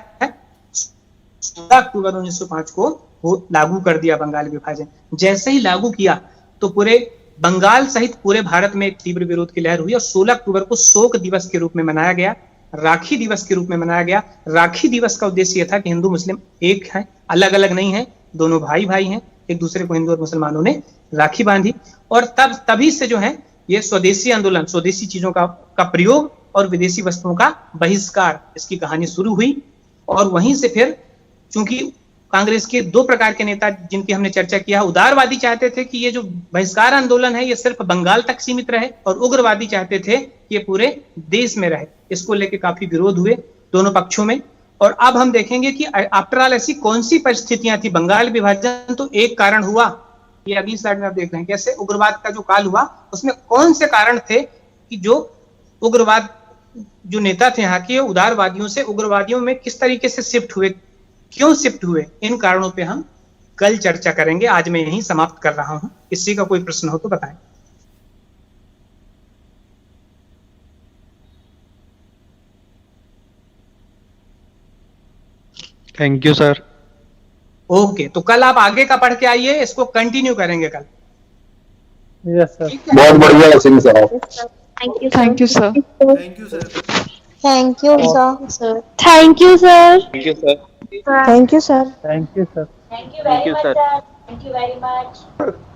16 अक्टूबर 1905 को वो लागू कर दिया बंगाल विभाजन। जैसे ही लागू किया, तो पूरे बंगाल सहित पूरे भारत में एक तीव्र विरोध की लहर हुई, और 16 अक्टूबर को शोक दिवस के रूप में मनाया गया, राखी दिवस के रूप में मनाया गया। राखी दिवस का उद्देश्य यह था कि हिंदू मुस्लिम एक हैं, अलग अलग नहीं है, दोनों भाई भाई हैं, एक दूसरे को हिंदू और मुसलमानों ने राखी बांधी। और तभी से जो है ये स्वदेशी आंदोलन, स्वदेशी चीजों का प्रयोग और विदेशी वस्तुओं का बहिष्कार, इसकी कहानी शुरू हुई। और वहीं से फिर, चूंकि कांग्रेस के 2 प्रकार के नेता जिनकी हमने चर्चा किया, उदारवादी चाहते थे कि ये जो बहिष्कार आंदोलन है ये सिर्फ बंगाल तक सीमित रहे, और उग्रवादी चाहते थे कि ये पूरे देश में रहे। इसको लेके काफी विरोध हुए दोनों पक्षों में। और अब हम देखेंगे कि आफ्टर ऑल ऐसी कौन सी परिस्थितियां थी। बंगाल विभाजन तो एक कारण हुआ, ये अगली स्लाइड में आप देख रहे हैं कैसे उग्रवाद का जो काल हुआ, उसमें कौन से कारण थे कि जो उग्रवाद, जो नेता थे यहाँ के, उदारवादियों से उग्रवादियों में किस तरीके से शिफ्ट हुए, क्यों शिफ्ट हुए, इन कारणों पे हम कल चर्चा करेंगे। आज मैं यहीं समाप्त कर रहा हूं। किसी का कोई प्रश्न हो तो बताएं। Thank you sir. ओके, तो कल आप आगे का पढ़ के आइए, इसको कंटिन्यू करेंगे कल। Yes sir. ठीक है? बहुत बढ़िया सिंह साहब। Thank you, sir. Thank you sir thank you sir. Thank you sir. Thank you sir. Thank you sir. Thank you sir. Thank you sir. Thank you sir. Thank you very much.